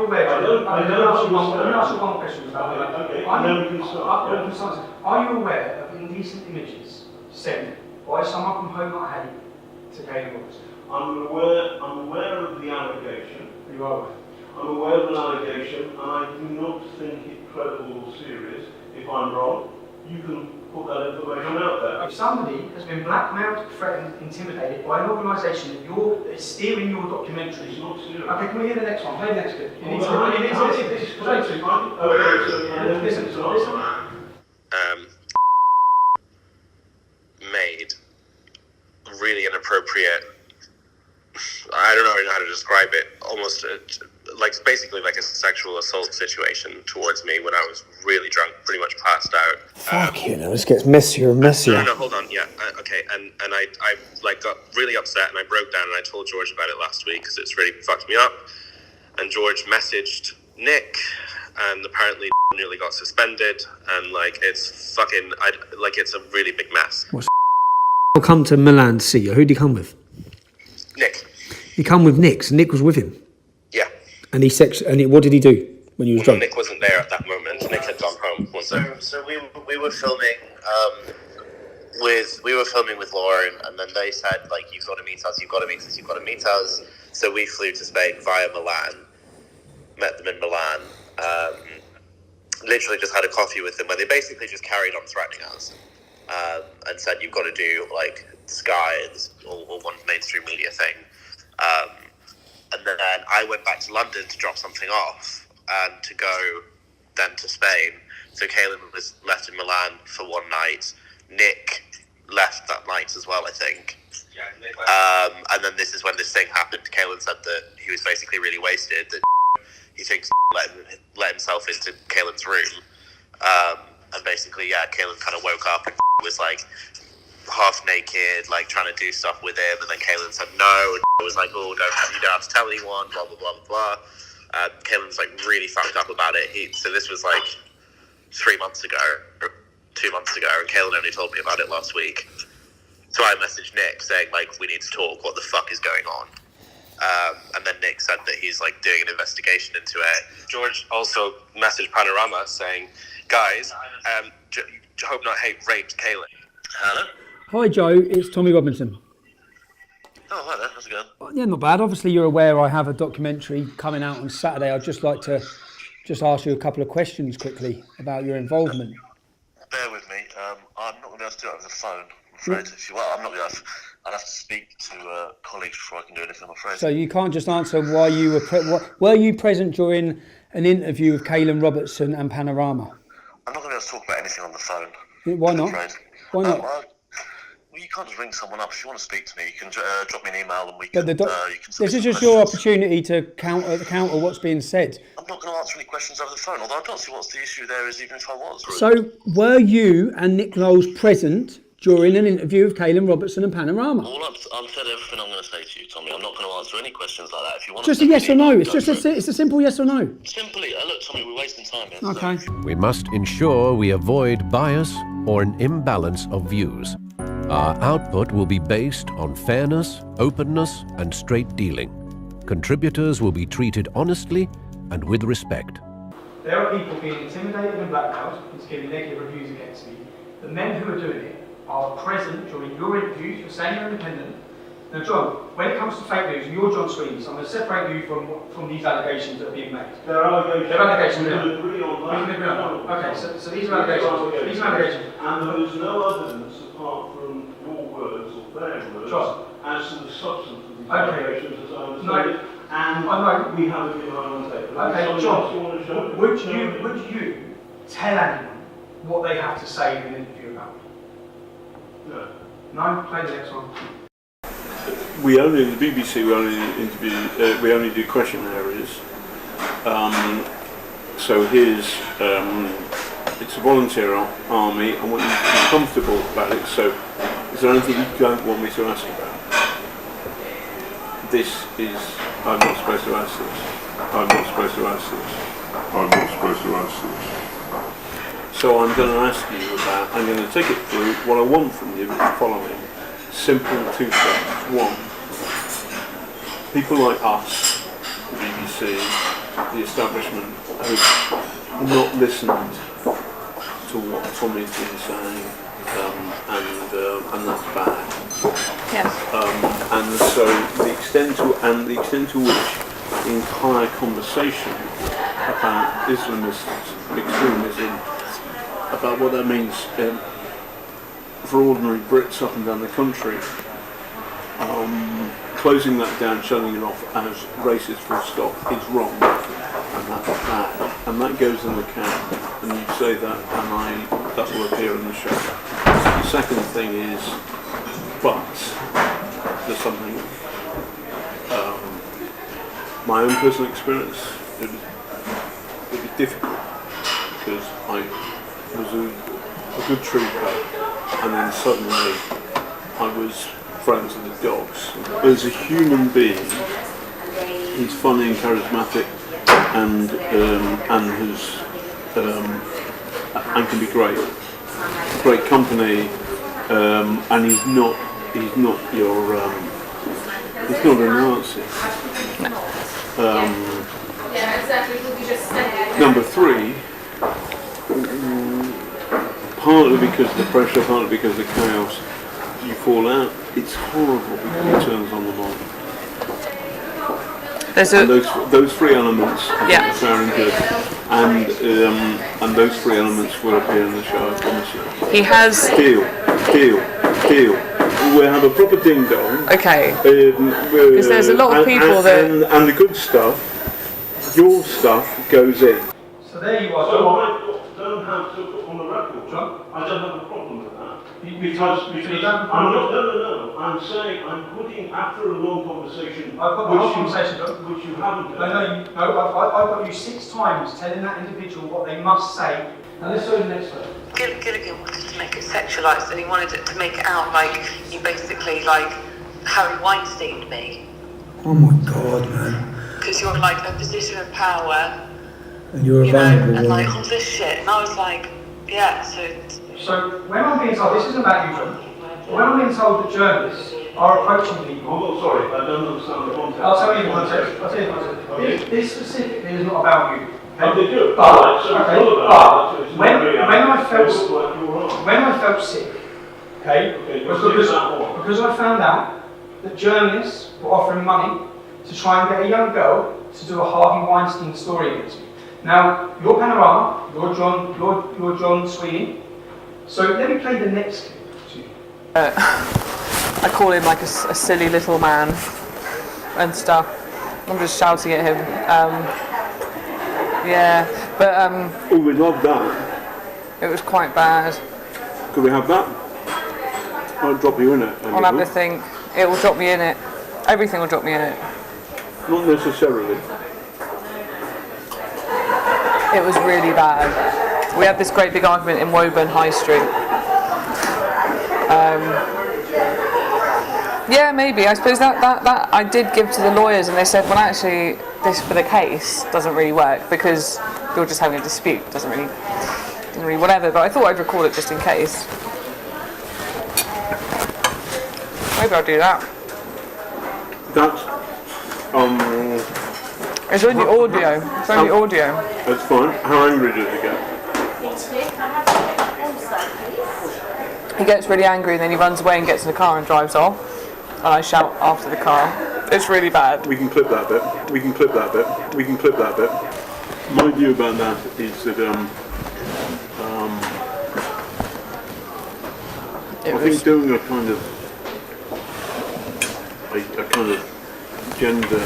aware? I don't Let me ask you one question about that. Okay. Then we can start. Are you aware of indecent images sent by someone from Hope Not Hate to Kaylin Robertson? I'm aware of the allegation. You are. I'm aware of an allegation, and I do not think it credible or serious. If I'm wrong, you can put that information out there. If somebody has been blackmailed, threatened, intimidated by an organisation that is steering your documentary. It's not serious. Okay, can we hear the next one? Play the next bit. Made really inappropriate, I don't know how to describe it, almost basically like a sexual assault situation towards me when I was really drunk, pretty much passed out. Fuck you know, this gets messier and messier. No, hold on, yeah, okay, and I like got really upset and I broke down and I told George about it last week because it's really fucked me up, and George messaged Nick, and apparently nearly got suspended, and like it's fucking, it's a really big mess. I'll come to Milan to see you. Who'd he come with? Nick. He come with Nick, so Nick was with him. Yeah. And what did he do when you was drunk? Nick wasn't there at that moment. Nick had gone home. So we were filming with Lauren, and then they said, like, you've got to meet us. So we flew to Spain via Milan, met them in Milan, literally just had a coffee with them where they basically just carried on threatening us, and said, you've got to do like Sky and all one mainstream media thing. And then I went back to London to drop something off and to go then to Spain. So Kaelin was left in Milan for one night. Nick left that night as well, I think. And then this is when this thing happened. Kaelin said that he was basically really wasted, that he thinks let himself into Kaelin's room. And basically, Kaelin kind of woke up and was like half naked, like trying to do stuff with him. And then Kaelin said no, and was like, oh, you don't have to tell anyone, blah, blah, blah, blah, blah. Kaelin was like really fucked up about it. So this was like 3 months ago, or 2 months ago, and Kaelin only told me about it last week. So I messaged Nick saying, like, we need to talk, what the fuck is going on? And then Nick said that he's like doing an investigation into it. George also messaged Panorama saying, guys, hope not hate raped Kaelin. Hello? Hi Joe, it's Tommy Robinson. Oh, hi there, how's it going? Yeah, not bad. Obviously you're aware I have a documentary coming out on Saturday. I'd just like to ask you a couple of questions quickly about your involvement. Bear with me, I'm not going to be able to do it over the phone, I'm afraid. I'm not going to I'd have to speak to colleagues before I can do anything, I'm afraid. So you can't just answer why you were you present during an interview with Kaelin Robertson and Panorama? I'm not going to be able to talk about anything on the phone. Why not? Why not? Well, you can't just ring someone up. If you want to speak to me, you can drop me an email and we But can... this is just your opportunity to counter what's being said. I'm not going to answer any questions over the phone, although I don't see what's the issue there is, even if I was. Really. So were you and Nick Knowles present during an interview with Kaelin Robertson and Panorama? I've said everything I'm going to say to you, Tommy. I'm not going to answer any questions like that. If you want Just to a yes or no. It's just it's a simple yes or no. Simply, look, Tommy, we're wasting time here. Okay. We must ensure we avoid bias or an imbalance of views. Our output will be based on fairness, openness, and straight dealing. Contributors will be treated honestly and with respect. There are people being intimidated and blackmailed into giving negative reviews against me. The men who are doing it are present during your interviews. You're saying you're independent. Now, John, when it comes to fake news, you're John Sweeney, so I'm going to separate you from these allegations that are being made. There are allegations. There are allegations. We can agree on that. We can agree on that. Okay, so these are allegations. These are allegations. And there is no evidence apart from your words or their words John, as to the substance of these allegations as I understand it. And I know. we have it behind on tape. Okay, John, would you tell anyone what they have to say in an interview about me? No. No? Play the next one. We only, the BBC, we only do questionnaires. So here's, it's a volunteer army. I want you to be comfortable about it. So is there anything you don't want me to ask about? I'm not supposed to ask this. I'm not supposed to ask this. I'm not supposed to ask this. So I'm going to ask you about, I'm going to take it through. What I want from you is the following. Simple 2 steps. 1. People like us, the BBC, the establishment, have not listened to what Tommy's been saying, and that's bad. Yes. And so the extent to which the entire conversation about Islamism, extremism, about what that means for ordinary Brits up and down the country, closing that down, shutting it off as racist full stop is wrong, and that's bad, and that goes in the can, and you say that, and that will appear in the show. The second thing is, but there's something, my own personal experience, it was difficult, because I was a good trooper, and then suddenly I was friends with the dogs. As a human being, he's funny and charismatic, and can be great company, and he's not your he's not a Nazi. Number 3, partly because of the pressure, partly because of the chaos, you fall out. It's horrible because he turns on the mic. And those 3 elements are fair and good, and those 3 elements will appear in the show, I promise you. He has... Deal. We'll have a proper ding-dong. Okay. Because there's a lot of people and the good stuff, your stuff goes in. So there you are, So John. I don't have to put on the record, John? I don't have a problem with that. Because I'm not, no. I'm saying I'm putting, after a long conversation, I've got the whole conversation, John. which you haven't No, done. I've got you 6 times telling that individual what they must say. Now let's go to the next one. Gilligan wanted to make it sexualised, and he wanted it to make it out like you basically like Harry Weinsteined me. Oh my God, man. Because you're like a position of power, And you're a you know, vulnerable and like woman. all this shit. And I was like, yeah, So when I'm being told, this isn't about you, John, but when I'm being told that journalists are approaching people. I'm not sorry, I don't understand the context. I'll tell you the context. Okay. This specifically is not about you. Oh, they do. But, So it's okay, not about that, so it's when not really I felt sick, okay, because I found out that journalists were offering money to try and get a young girl to do a Harvey Weinstein story against me. Now, you're Panorama, you're John Sweeney. So let me play the next clip to you. I call him like a silly little man and stuff. I'm just shouting at him. Yeah, but Oh, we love that. it was quite bad. Could we have that? I'll drop you in it. I'll have to think. It will drop me in it. Everything will drop me in it. Not necessarily. It was really bad. We had this great big argument in Woburn High Street. Yeah, maybe. I suppose that I did give to the lawyers, and they said, well, actually, this for the case doesn't really work because you're just having a dispute. Doesn't really whatever. But I thought I'd record it just in case. Maybe I'll do that. That's It's only audio. It's only audio. that's fine. How angry does it get? He gets really angry, and then he runs away and gets in the car and drives off. And I shout after the car. It's really bad. We can clip that bit. We can clip that bit. We can clip that bit. My view about that is that I think doing a kind of gender,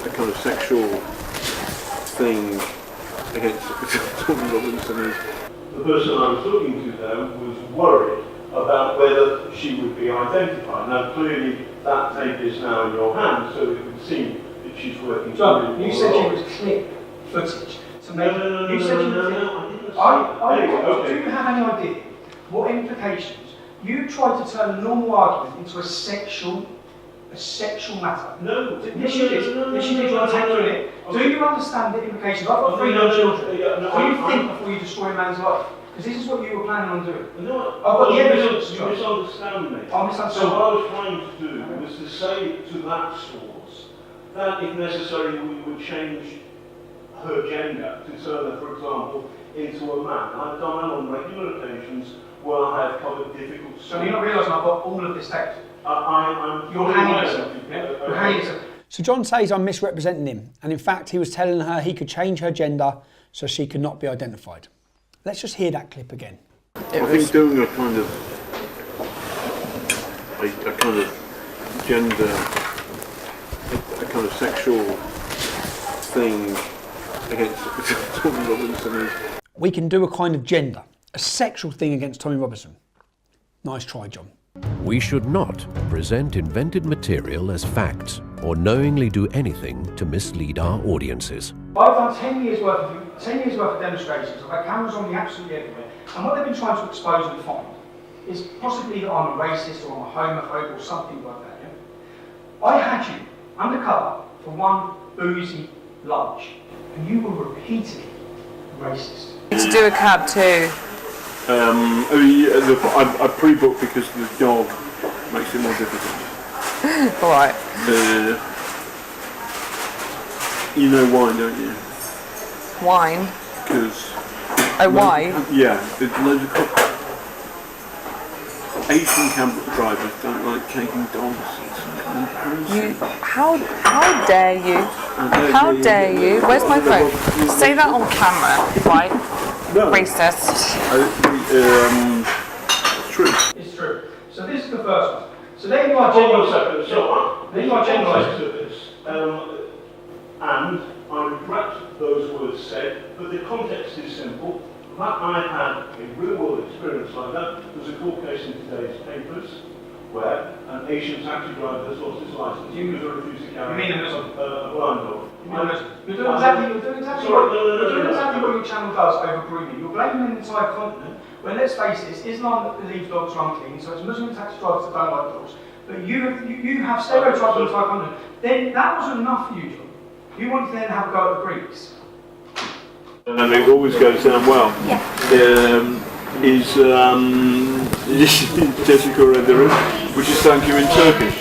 a kind of sexual thing against Tommy Robinson is. The person I was talking to there was worried about whether she would be identified. Now clearly that tape is now in your hands, so it would seem that she's working. John, you said you was clip footage to make. No, You said you I was. didn't say. Do you have any idea what implications? You tried to turn a normal argument into a sexual matter. No. Yes, you did. Yes, you did. You want to take it. Do you understand the implications? I've got 3 young children. Do you think before you destroy a man's life? Because this is what you were planning on doing. No, I've got the evidence. you misunderstand me. I misunderstand. So what I was trying to do was to say to that source that if necessary we would change her gender to turn her, for example, into a man. I've done that on regular occasions where I have covered difficult So you're not realising I've got all of this tape? I'm You're hanging yourself. You're hanging yourself. So John says I'm misrepresenting him, and in fact he was telling her he could change her gender so she could not be identified. Let's just hear that clip again. I think doing a kind of gender, a kind of sexual thing against Tommy Robinson is. We can do a kind of gender, a sexual thing against Tommy Robinson. Nice try, John. We should not present invented material as facts or knowingly do anything to mislead our audiences. I've done 10 years worth of demonstrations. I've had cameras on me absolutely everywhere. And what they've been trying to expose and find is possibly that I'm a racist or I'm a homophobe or something like that. Yeah? I had you undercover for one boozy lunch, and you were repeatedly racist. To do a cab too. I pre-booked because the dog makes it more difficult. All right. You know why, don't you? Wine. Because. Oh, why? Yeah, there's loads of Asian cab drivers don't like taking dogs. You, how dare you? How dare you? Where's my phone? Say that on camera, right? No. Racist. It's true. It's true. So this is the first one. So then you are generalising. So then you are generalising. And I regret those words said, but the context is simple. That I had a real-world experience like that. There's a court case in today's papers where an Asian taxi driver has lost his license because he refused to carry a blind dog. You're doing exactly what your channel does over grooming. You're blaming an entire continent when, let's face it, it's Islam that believes dogs are unclean, so it's Muslim taxi drivers that don't like dogs. But you have stereotyped the entire continent. Then that wasn't enough for you, John. You wanted to then have a go at the Greeks. And it always goes down well. Yeah. Is Jessica Rederer, which is thank you in Turkish.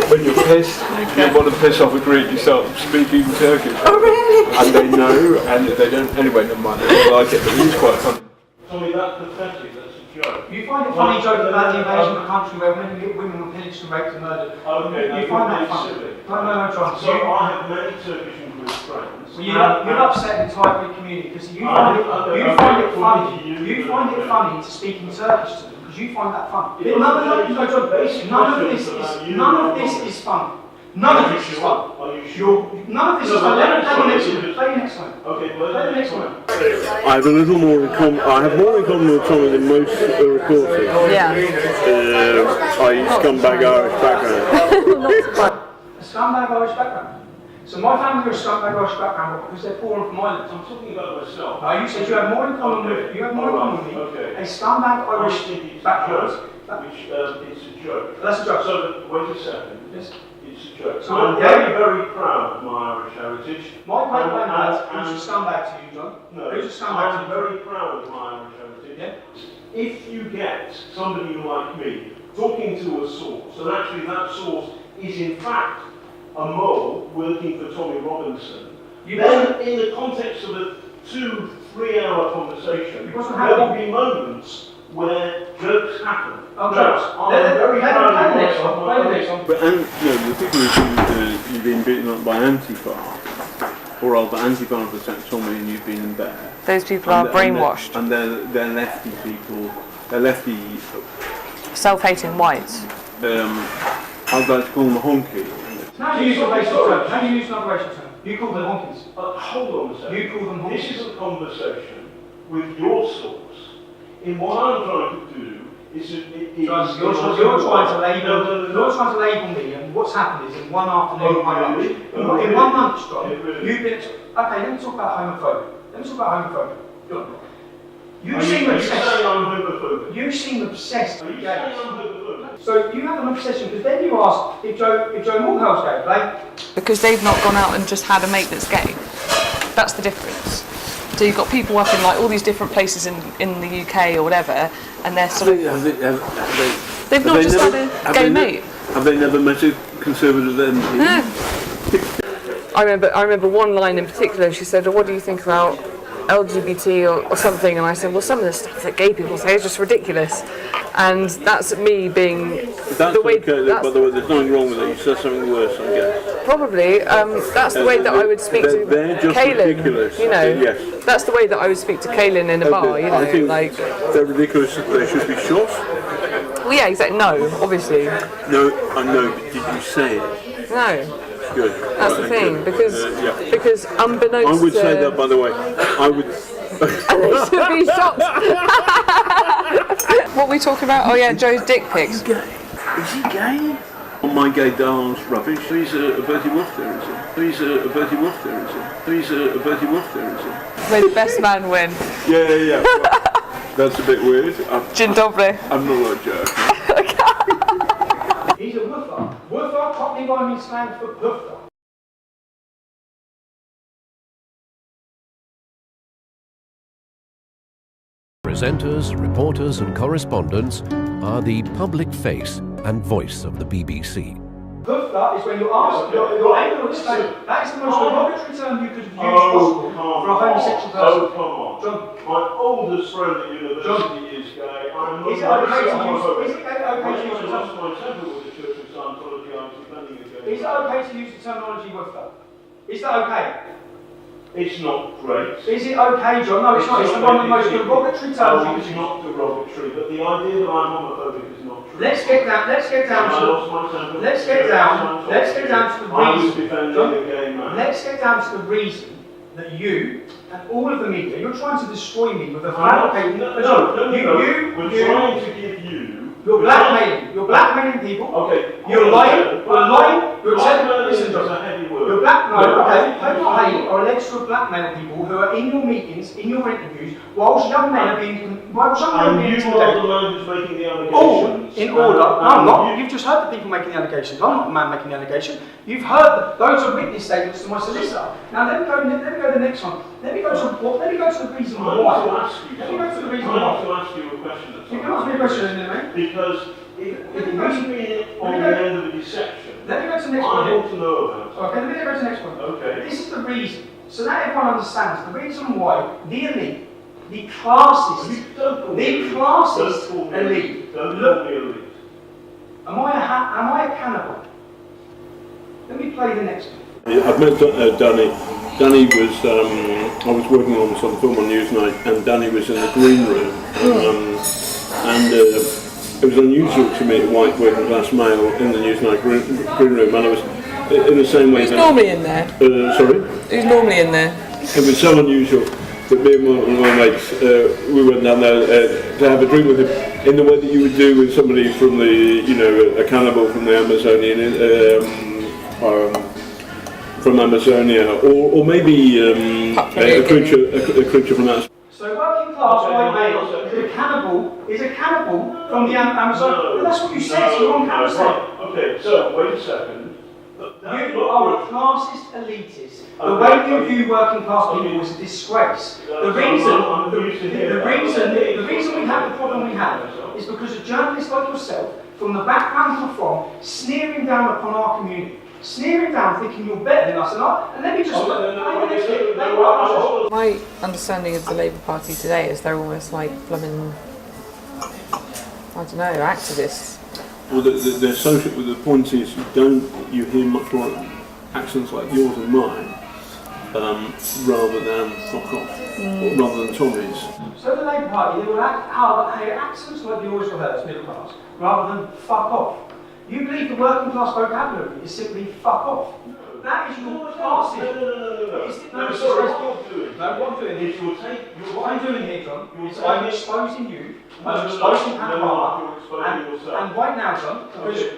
When you're pissed, you want to piss off a Greek, you start speaking Turkish. Oh, really? And they know, and they don't. Anyway, never mind. They don't like it, but it's quite funny. Tommy, that's pathetic. That's a joke. You find it funny joking about the invasion of a country where women were pillaged and raped and murdered. Okay, you find that funny? No, John. So I have many Turkish and Greek friends. Well, you're upset the entire Greek community because you find it funny to speak in Turkish to them because you find that funny. None of this is fun. None of this is fun. None of this is fun. Play the next one. Okay, play the next one. I have a little more in common. I have more in common with Tommy than most reporters. Yeah. I scumbag Irish background. A scumbag Irish background. So my family are a scumbag Irish background because they're poor and from Ireland. I'm talking about myself. No, you said you have more in common with me. Okay. A scumbag Irish background. Which it's a joke. That's a joke. So wait a second. Yes. It's a joke. So I'm very, very proud of my Irish heritage. My great granddad, who's a scumbag to you, John? No, who's a scumbag to I'm you? very proud of my Irish heritage. Yeah. If you get somebody like me talking to a source, and actually that source is in fact a mole working for Tommy Robinson, then in the context of a 2-3 hour conversation, there will be moments where jokes happen. Jokes. I'm very proud of Play my the next one. But the people who think you've been beaten up by Antifa, or rather Antifa have attacked Tommy and you've been in there. Those people are brainwashed. And they're lefty people. They're lefty. Self-hating whites. I'd like to call them a honky. How do you use another racial term? You call them honkies. Hold on a second. You call them honkies. This is a conversation with your source. In what I'm trying to do is you're trying to label me, and what's happened is in one afternoon, in one month, John, you've been. Okay, let me talk about homophobia. John. You seem obsessed with gays. So you have an obsession because then you ask if Joe Moorhouse gay, right? Because they've not gone out and just had a mate that's gay. That's the difference. So you've got people up in like all these different places in the UK or whatever, and they're sort of they've not just had a gay mate. Have they never met a conservative MP? No. I remember one line in particular. She said, "What do you think about LGBT or something?" And I said, "Well, some of the stuff that gay people say is just ridiculous." And that's me being That's the way. Okay, by the way, there's nothing wrong with it. You said something worse, I guess. Probably. That's the way that I would speak to Kaylin. Ridiculous. You know, yes. That's the way that I would speak to Kaylin in a bar. You know, I think like they're ridiculous. They should be shot. Well, yeah, exactly. No, obviously. No, I know. But did you say it? No. Good. That's the thing, because unbeknownst I would say that, by the way. I would. And they should be shot. What were we talking about? Oh yeah, Joe's dick pics. Is he gay? Oh, my gay darling's rubbish. He's a Bertie Wolf there, is he? He's a Bertie Wolf there, is he? He's a Bertie Wolf there, is he? May the best man win. Yeah. Well, that's a bit weird. Gin doble. I'm not like Joe. He's a woofer. Woofer, Cockney rhyming slang for puffer. Presenters, reporters and correspondents are the public face and voice of the BBC. Puffer is when you ask, you're able to explain. That is the most derogatory term you could have used possible for a homosexual person. Oh, come on. John. My oldest friend at university is gay. Is it okay to use the term? My temper with the Church of Scientology, I was defending the gay. Is it okay to use the terminology woofer? Is that okay? It's not great. Is it okay, John? No, it's not. It's one of the most derogatory terms. No, it's not derogatory, but the idea that I'm homophobic is not true. Let's get down to the reason. Let's get down to the reason that you and all of the media, you're trying to destroy me with a fabricated. We're trying to give you. You're blackmailing people. Okay. You're lying. You're telling. Listen, John. You're alleged to have blackmailed people who are in your meetings, in your interviews, whilst young men are being. And you are the man who's making the allegations. All in order. No, I'm not. You've just heard the people making the allegations. I'm not the man making the allegation. You've heard those are witness statements to my solicitor. Now let me go to the next one. Let me go to the reason why. Let me go to the reason why. I want to ask you a question. You can ask me a question, in there, mate. Because if it must be on the end of a deception, let me go to the next I one. want to know about it. Okay, let me go to the next one. Okay. This is the reason. So now everyone understands the reason why the elite, the classist elite. Don't call me elite. Am I a cannibal? Let me play the next one. I've met Danny. Danny was, I was working on some film on Newsnight, and Danny was in the green room. It was unusual to meet a white working class male in the Newsnight green room, and I was in the same way. Who's normally in there? Sorry? Who's normally in there? It was so unusual that me and one of my mates, we went down there to have a drink with him in the way that you would do with somebody from a cannibal from the Amazonian, from Amazonia, or maybe a creature from that. So working class white male is a cannibal from the Amazon. No, that's what you said. So you're on camera. Okay, so wait a second. You are a classist elitist. The way you view working class people is a disgrace. The reason we have the problem we have is because of journalists like yourself, from the background you're from, sneering down upon our community. Sneering down, thinking you're better than us, and let me just. My understanding of the Labour Party today is they're almost like blooming, I don't know, activists. Well, they're social. The point is, you hear much more accents like yours and mine, rather than fuck off, or rather than Tommy's. So the Labour Party, they will have accents like yours or hers, middle class, rather than fuck off. You believe the working class vocabulary is simply fuck off. That is your classism. No, sorry, what you're doing. No, what I'm doing is what I'm doing here, John, is I'm exposing you. I'm exposing Panodrama. And right now, John,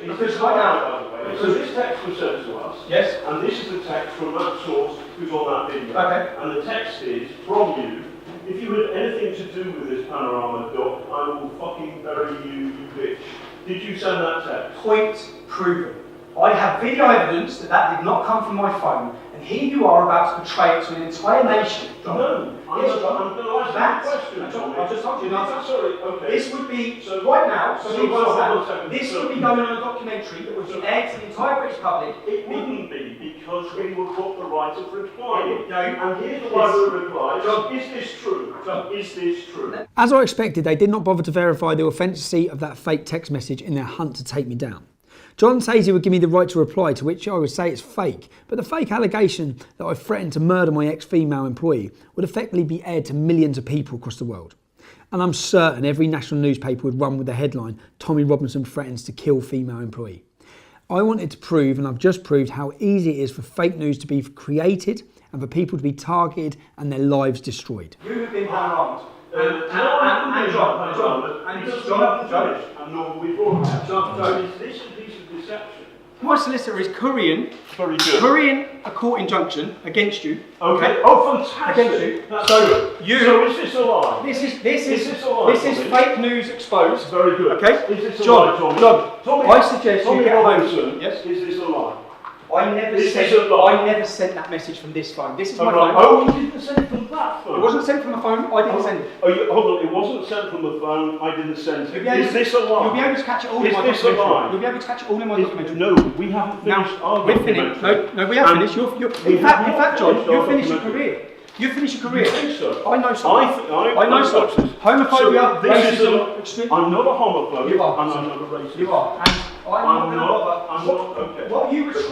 because right now. So this text was sent to us. Yes. And this is the text from that source who's on that video. Okay. And the text is from you. If you had anything to do with this Panorama doc, I will fucking bury you, you bitch. Did you send that text? Point proven. I have video evidence that did not come from my phone, and here you are about to betray it to an entire nation. John. No, I'm going to ask you a question. I've just told you an answer. Sorry, okay. This would be, right now, this would be going on a documentary that would be aired to the entire British public. It wouldn't be, because we would put the right of reply. No, and here's the right of reply. Is this true? Is this true? As I expected, they did not bother to verify the authenticity of that fake text message in their hunt to take me down. John says he would give me the right to reply, to which I would say it's fake, but the fake allegation that I threatened to murder my ex-female employee would effectively be aired to millions of people across the world. And I'm certain every national newspaper would run with the headline, Tommy Robinson threatens to kill female employee. I wanted to prove, and I've just proved, how easy it is for fake news to be created and for people to be targeted and their lives destroyed. You have been harmed. My solicitor is currying a court injunction against you. Okay. Oh, fantastic. Against you. So is this a lie? This is fake news exposed. Very good. Okay. Is this a John, lie, Tommy? John, I suggest you get home. Yes. Is this a lie? I never sent that message from this phone. This is my phone. Oh, you didn't send it from that phone? It wasn't sent from the phone. I didn't send it. Hold on. It wasn't sent from the phone. I didn't send it. Is this a lie? You'll be able to catch it all in my documentary. You'll be able to catch it all in my documentary. No, we haven't finished our we're finished. No, we have finished. In fact, John, you'll finish your career. You finish your career. You think so? I know something. I know something. Homophobia, racism, extreme. I'm not a homophobe. You are. And I'm not a racist. You are. And I'm not. Okay. What you was is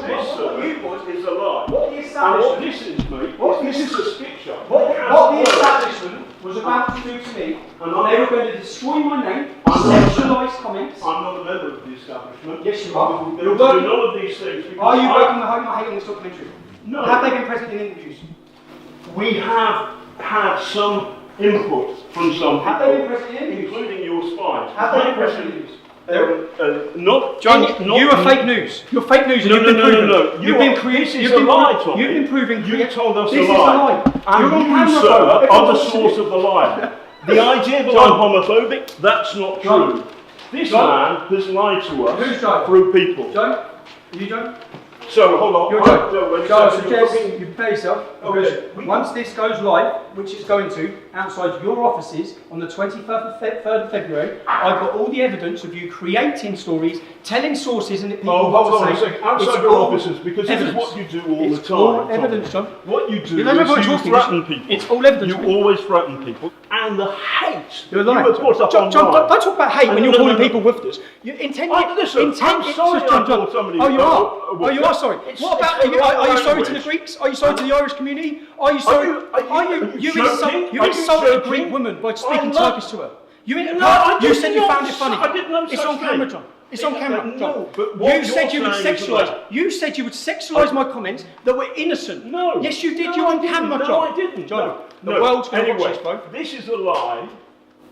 a lie. What the establishment. And what this is, mate, this is a skit show. What the establishment was about to do to me, they were going to destroy my name, sexualised comments. I'm not a member of the establishment. Yes, you are. We're You're going to do working. none of these things. Are you working with Hope Not Hate on this documentary? No. Have they been present in interviews? We have had some input from some Have they been present in interviews? including your spies. Have they been present in interviews? Not John, not you are fake news. You're fake news, and No, you've been no, proven. no. You've been creating. This is a lie, Tommy. You've been proving. You told us this a lie. Is a lie. And You're on you, camera, sir, bro. are the Everyone's source of the lie. The idea that John. I'm homophobic, that's not John. true. This John. man has lied to us Who's John? through people. John, are you John? So, hold on. You're John. John, I suggest you prepare yourself, because Okay. once this goes live, which it's going to, outside your offices on the 23rd of February, I've got all the evidence of you creating stories, telling sources and people Oh, what hold on to a say. second. Outside It's your all offices, because this is evidence. what you do all It's the time. all Tommy. evidence, John. What you do You know, is everyone's you talking. threaten people. It's all evidence. You always threaten people. And the hate You're you lying. have put up John, online. don't talk about hate when No, you're no, calling no, no. people woofers. You intend. Listen, I'm sorry I called somebody Oh, you a are. woofer. Oh, you are sorry. It's- What about? it's Are you sorry to language. the Greeks? Are you sorry to the Irish community? Are you sorry? You joking? insulted a joking? Greek woman by speaking I'm not- Turkish to her. You I you did said you not found it funny. I did not It's such on camera, thing. John. It's on camera, No, John. but what You said you would you're saying is sexualise. that- You said you would sexualise my comments that were innocent. No. Yes, you did. No, You're I on didn't. camera, No, John. I didn't. John, No. the world's going to Anyway, watch this, bro. this is a lie.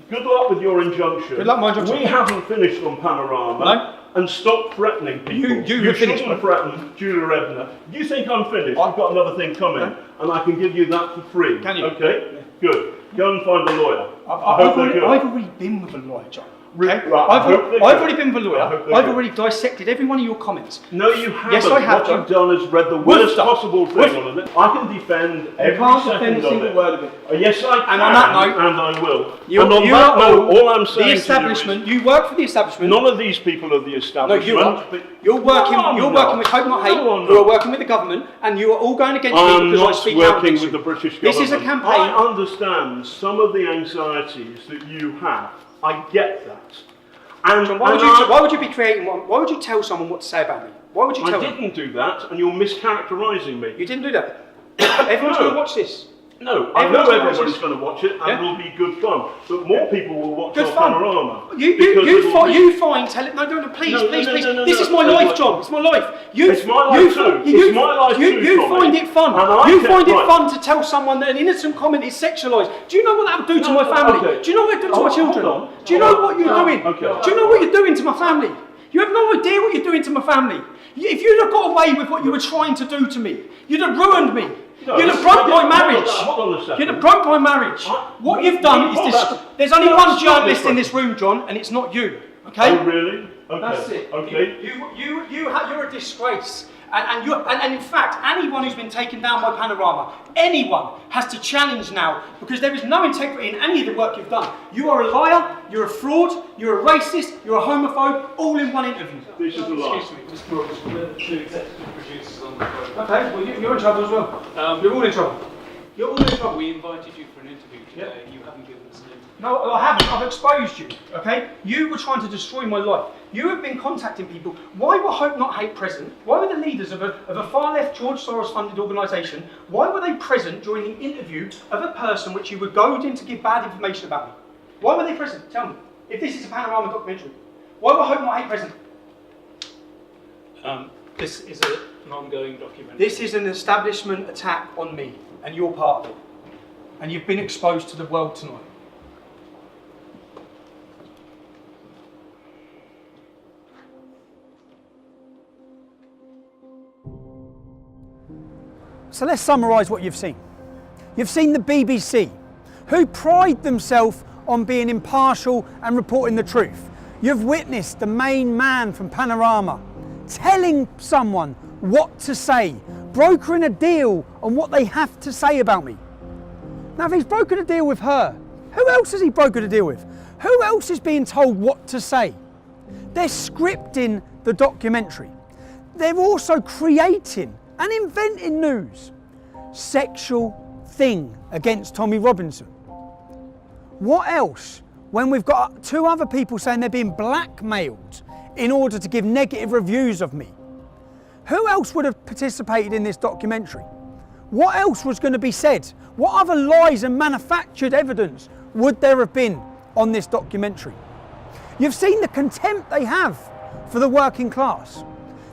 Good luck with your injunction. Good luck, my injunction. We haven't finished on Panorama. No. And stop threatening people. You have finished, shouldn't bro. threaten Julia Ebner. You think I'm finished? I've got another thing coming, and I can give you that for free. Can you? Okay. Good. Go and find a lawyer. I've already been with a lawyer, John. Okay? Right, I hope they're I've good. already been with a I lawyer. hope they're I've good. already dissected every one of your comments. No, you haven't. Yes, I have, What John. you've done is read the worst stuff. possible thing With- on it. I can defend every can't second defend a of single it. word of it. Yes, I can. And on that note, and I will. You, and on you that are note, all I'm saying the to establishment. you You work for the establishment. is, none of these people are the No, establishment. you are. but- You're working. No, I'm you're not. working with Hope Not Hate. No, I'm who are not. working with the government, and you are all going against me I'm because I not speak out working against with you. the British This government. is a campaign. I understand some of the anxieties that you have. I get that. And, John, why would you be creating one? Why would you tell someone what to say about me? Why would you I tell them? didn't do that, and you're mischaracterising me. You didn't do that. Everyone's No. going to watch this. No, I know Everyone's gonna watch everybody's this. going to watch it, and Yeah. it'll be good fun. But more people will watch Good our fun. Panorama. You find tell it. No, please, No, please, no, please. no, no, This no, is my no, life, no. John. It's my life. It's my life too. It's my life too, You Tommy. find it fun. And I You can- find it right. fun to tell someone that an innocent comment is sexualised. Do you know what that would do to my family? okay. Do you know what it would do to my Hold children? on. Do you know what you're doing? Okay. Do you know what you're doing to my family? You have no idea what you're doing to my family. If you'd have got away with what you were trying to do to me, you'd have ruined me. No, You'd have broke my hold on, marriage. hold on a second. You'd have broke my marriage. What you've done is Hold this. on. There's only No, one stop journalist this in this room, John, and it's not you. Okay? Oh, really? Okay. That's it. Okay. You're a disgrace. And in fact, anyone who's been taken down by Panorama, anyone has to challenge now, because there is no integrity in any of the work you've done. You are a liar, you're a fraud, you're a racist, you're a homophobe, all in one interview. This is a lie. Excuse me, Mr. Morris, we're the two executive producers on the program. Okay, well you're in trouble as well. You're all in trouble. You're all in trouble. We invited you for an interview today. You haven't given us an interview. No, I haven't. I've exposed you, okay? You were trying to destroy my life. You have been contacting people. Why were Hope Not Hate present? Why were the leaders of a far-left George Soros-funded organisation, why were they present during the interview of a person which you were goaded in to give bad information about me? Why were they present? Tell me. If this is a Panorama documentary, why were Hope Not Hate present? This is an ongoing documentary. This is an establishment attack on me, and you're part of it. And you've been exposed to the world tonight. So let's summarise what you've seen. You've seen the BBC, who pride themselves on being impartial and reporting the truth. You've witnessed the main man from Panorama telling someone what to say, brokering a deal on what they have to say about me. Now, if he's brokered a deal with her, who else has he brokered a deal with? Who else is being told what to say? They're scripting the documentary. They're also creating and inventing news. Sexual thing against Tommy Robinson. What else when we've got two other people saying they're being blackmailed in order to give negative reviews of me? Who else would have participated in this documentary? What else was going to be said? What other lies and manufactured evidence would there have been on this documentary? You've seen the contempt they have for the working class.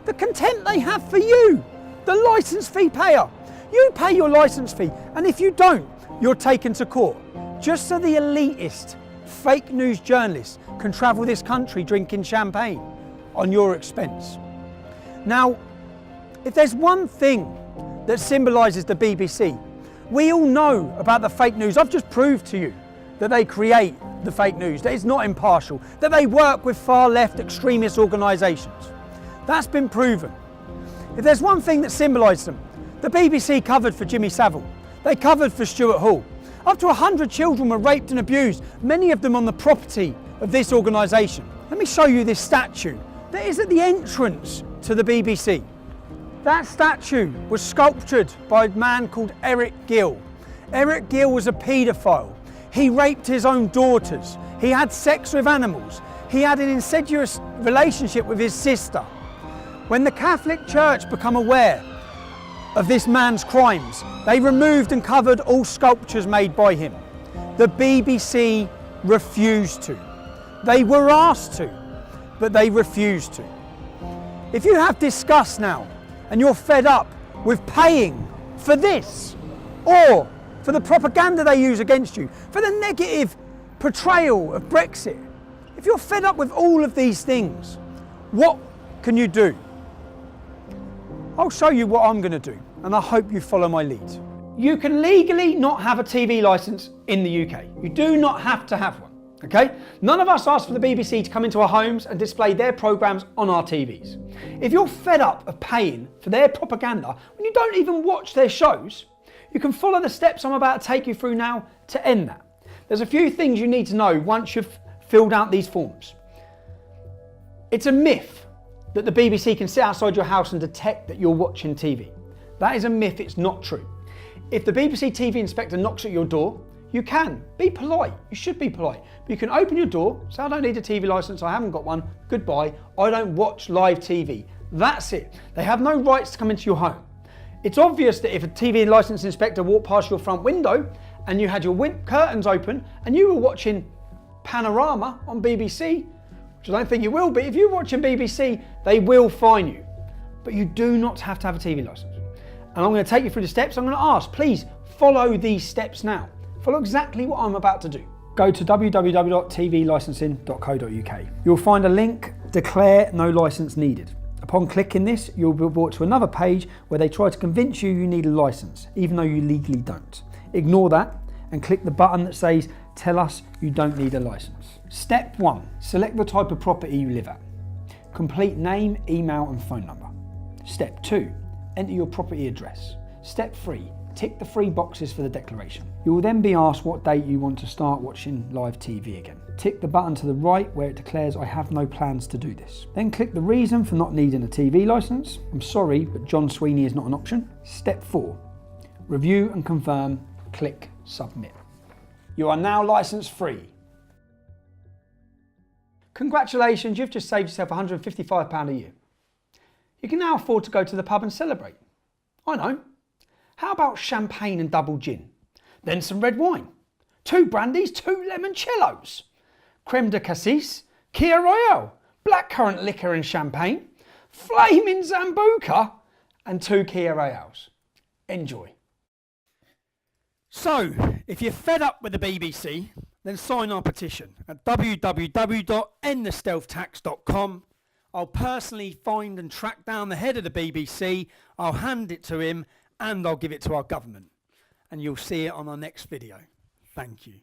The contempt they have for you, the licence fee payer. You pay your licence fee, and if you don't, you're taken to court. Just so the elitist, fake news journalists can travel this country drinking champagne on your expense. Now, if there's one thing that symbolises the BBC, we all know about the fake news. I've just proved to you that they create the fake news, that it's not impartial, that they work with far left extremist organisations. That's been proven. If there's one thing that symbolises them, the BBC covered for Jimmy Savile. They covered for Stuart Hall. Up to 100 children were raped and abused, many of them on the property of this organisation. Let me show you this statue that is at the entrance to the BBC. That statue was sculptured by a man called Eric Gill. Eric Gill was a paedophile. He raped his own daughters. He had sex with animals. He had an incestuous relationship with his sister. When the Catholic Church became aware of this man's crimes, they removed and covered all sculptures made by him. The BBC refused to. They were asked to, but they refused to. If you have disgust now, and you're fed up with paying for this, or for the propaganda they use against you, for the negative portrayal of Brexit, if you're fed up with all of these things, what can you do? I'll show you what I'm going to do, and I hope you follow my lead. You can legally not have a TV licence in the UK. You do not have to have one, okay? None of us asked for the BBC to come into our homes and display their programmes on our TVs. If you're fed up of paying for their propaganda when you don't even watch their shows, you can follow the steps I'm about to take you through now to end that. There's a few things you need to know once you've filled out these forms. It's a myth that the BBC can sit outside your house and detect that you're watching TV. That is a myth, it's not true. If the BBC TV inspector knocks at your door, you can. Be polite, you should be polite. But you can open your door, say I don't need a TV licence, I haven't got one, goodbye, I don't watch live TV. That's it. They have no rights to come into your home. It's obvious that if a TV licence inspector walked past your front window and you had your curtains open and you were watching Panorama on BBC, which I don't think you will be, if you're watching BBC, they will fine you. But you do not have to have a TV licence. And I'm going to take you through the steps. I'm going to ask, please follow these steps now. Follow exactly what I'm about to do. Go to www.tvlicensing.co.uk. You'll find a link, declare no licence needed. Upon clicking this, you'll be brought to another page where they try to convince you need a licence, even though you legally don't. Ignore that and click the button that says, tell us you don't need a licence. Step 1, select the type of property you live at. Complete name, email and phone number. Step 2, enter your property address. Step 3, tick the 3 boxes for the declaration. You will then be asked what date you want to start watching live TV again. Tick the button to the right where it declares I have no plans to do this. Then click the reason for not needing a TV licence. I'm sorry, but John Sweeney is not an option. Step 4, review and confirm, click submit. You are now licence free. Congratulations, you've just saved yourself £155 a year. You can now afford to go to the pub and celebrate. I know. How about champagne and double gin? Then some red wine. 2 brandies, 2 limoncellos. Creme de cassis, Kia Royale, blackcurrant liquor and champagne, flaming Zambuca and 2 Kia Royales. Enjoy. So, if you're fed up with the BBC, then sign our petition at www.endthestealthtax.com. I'll personally find and track down the head of the BBC, I'll hand it to him, and I'll give it to our government. And you'll see it on our next video. Thank you.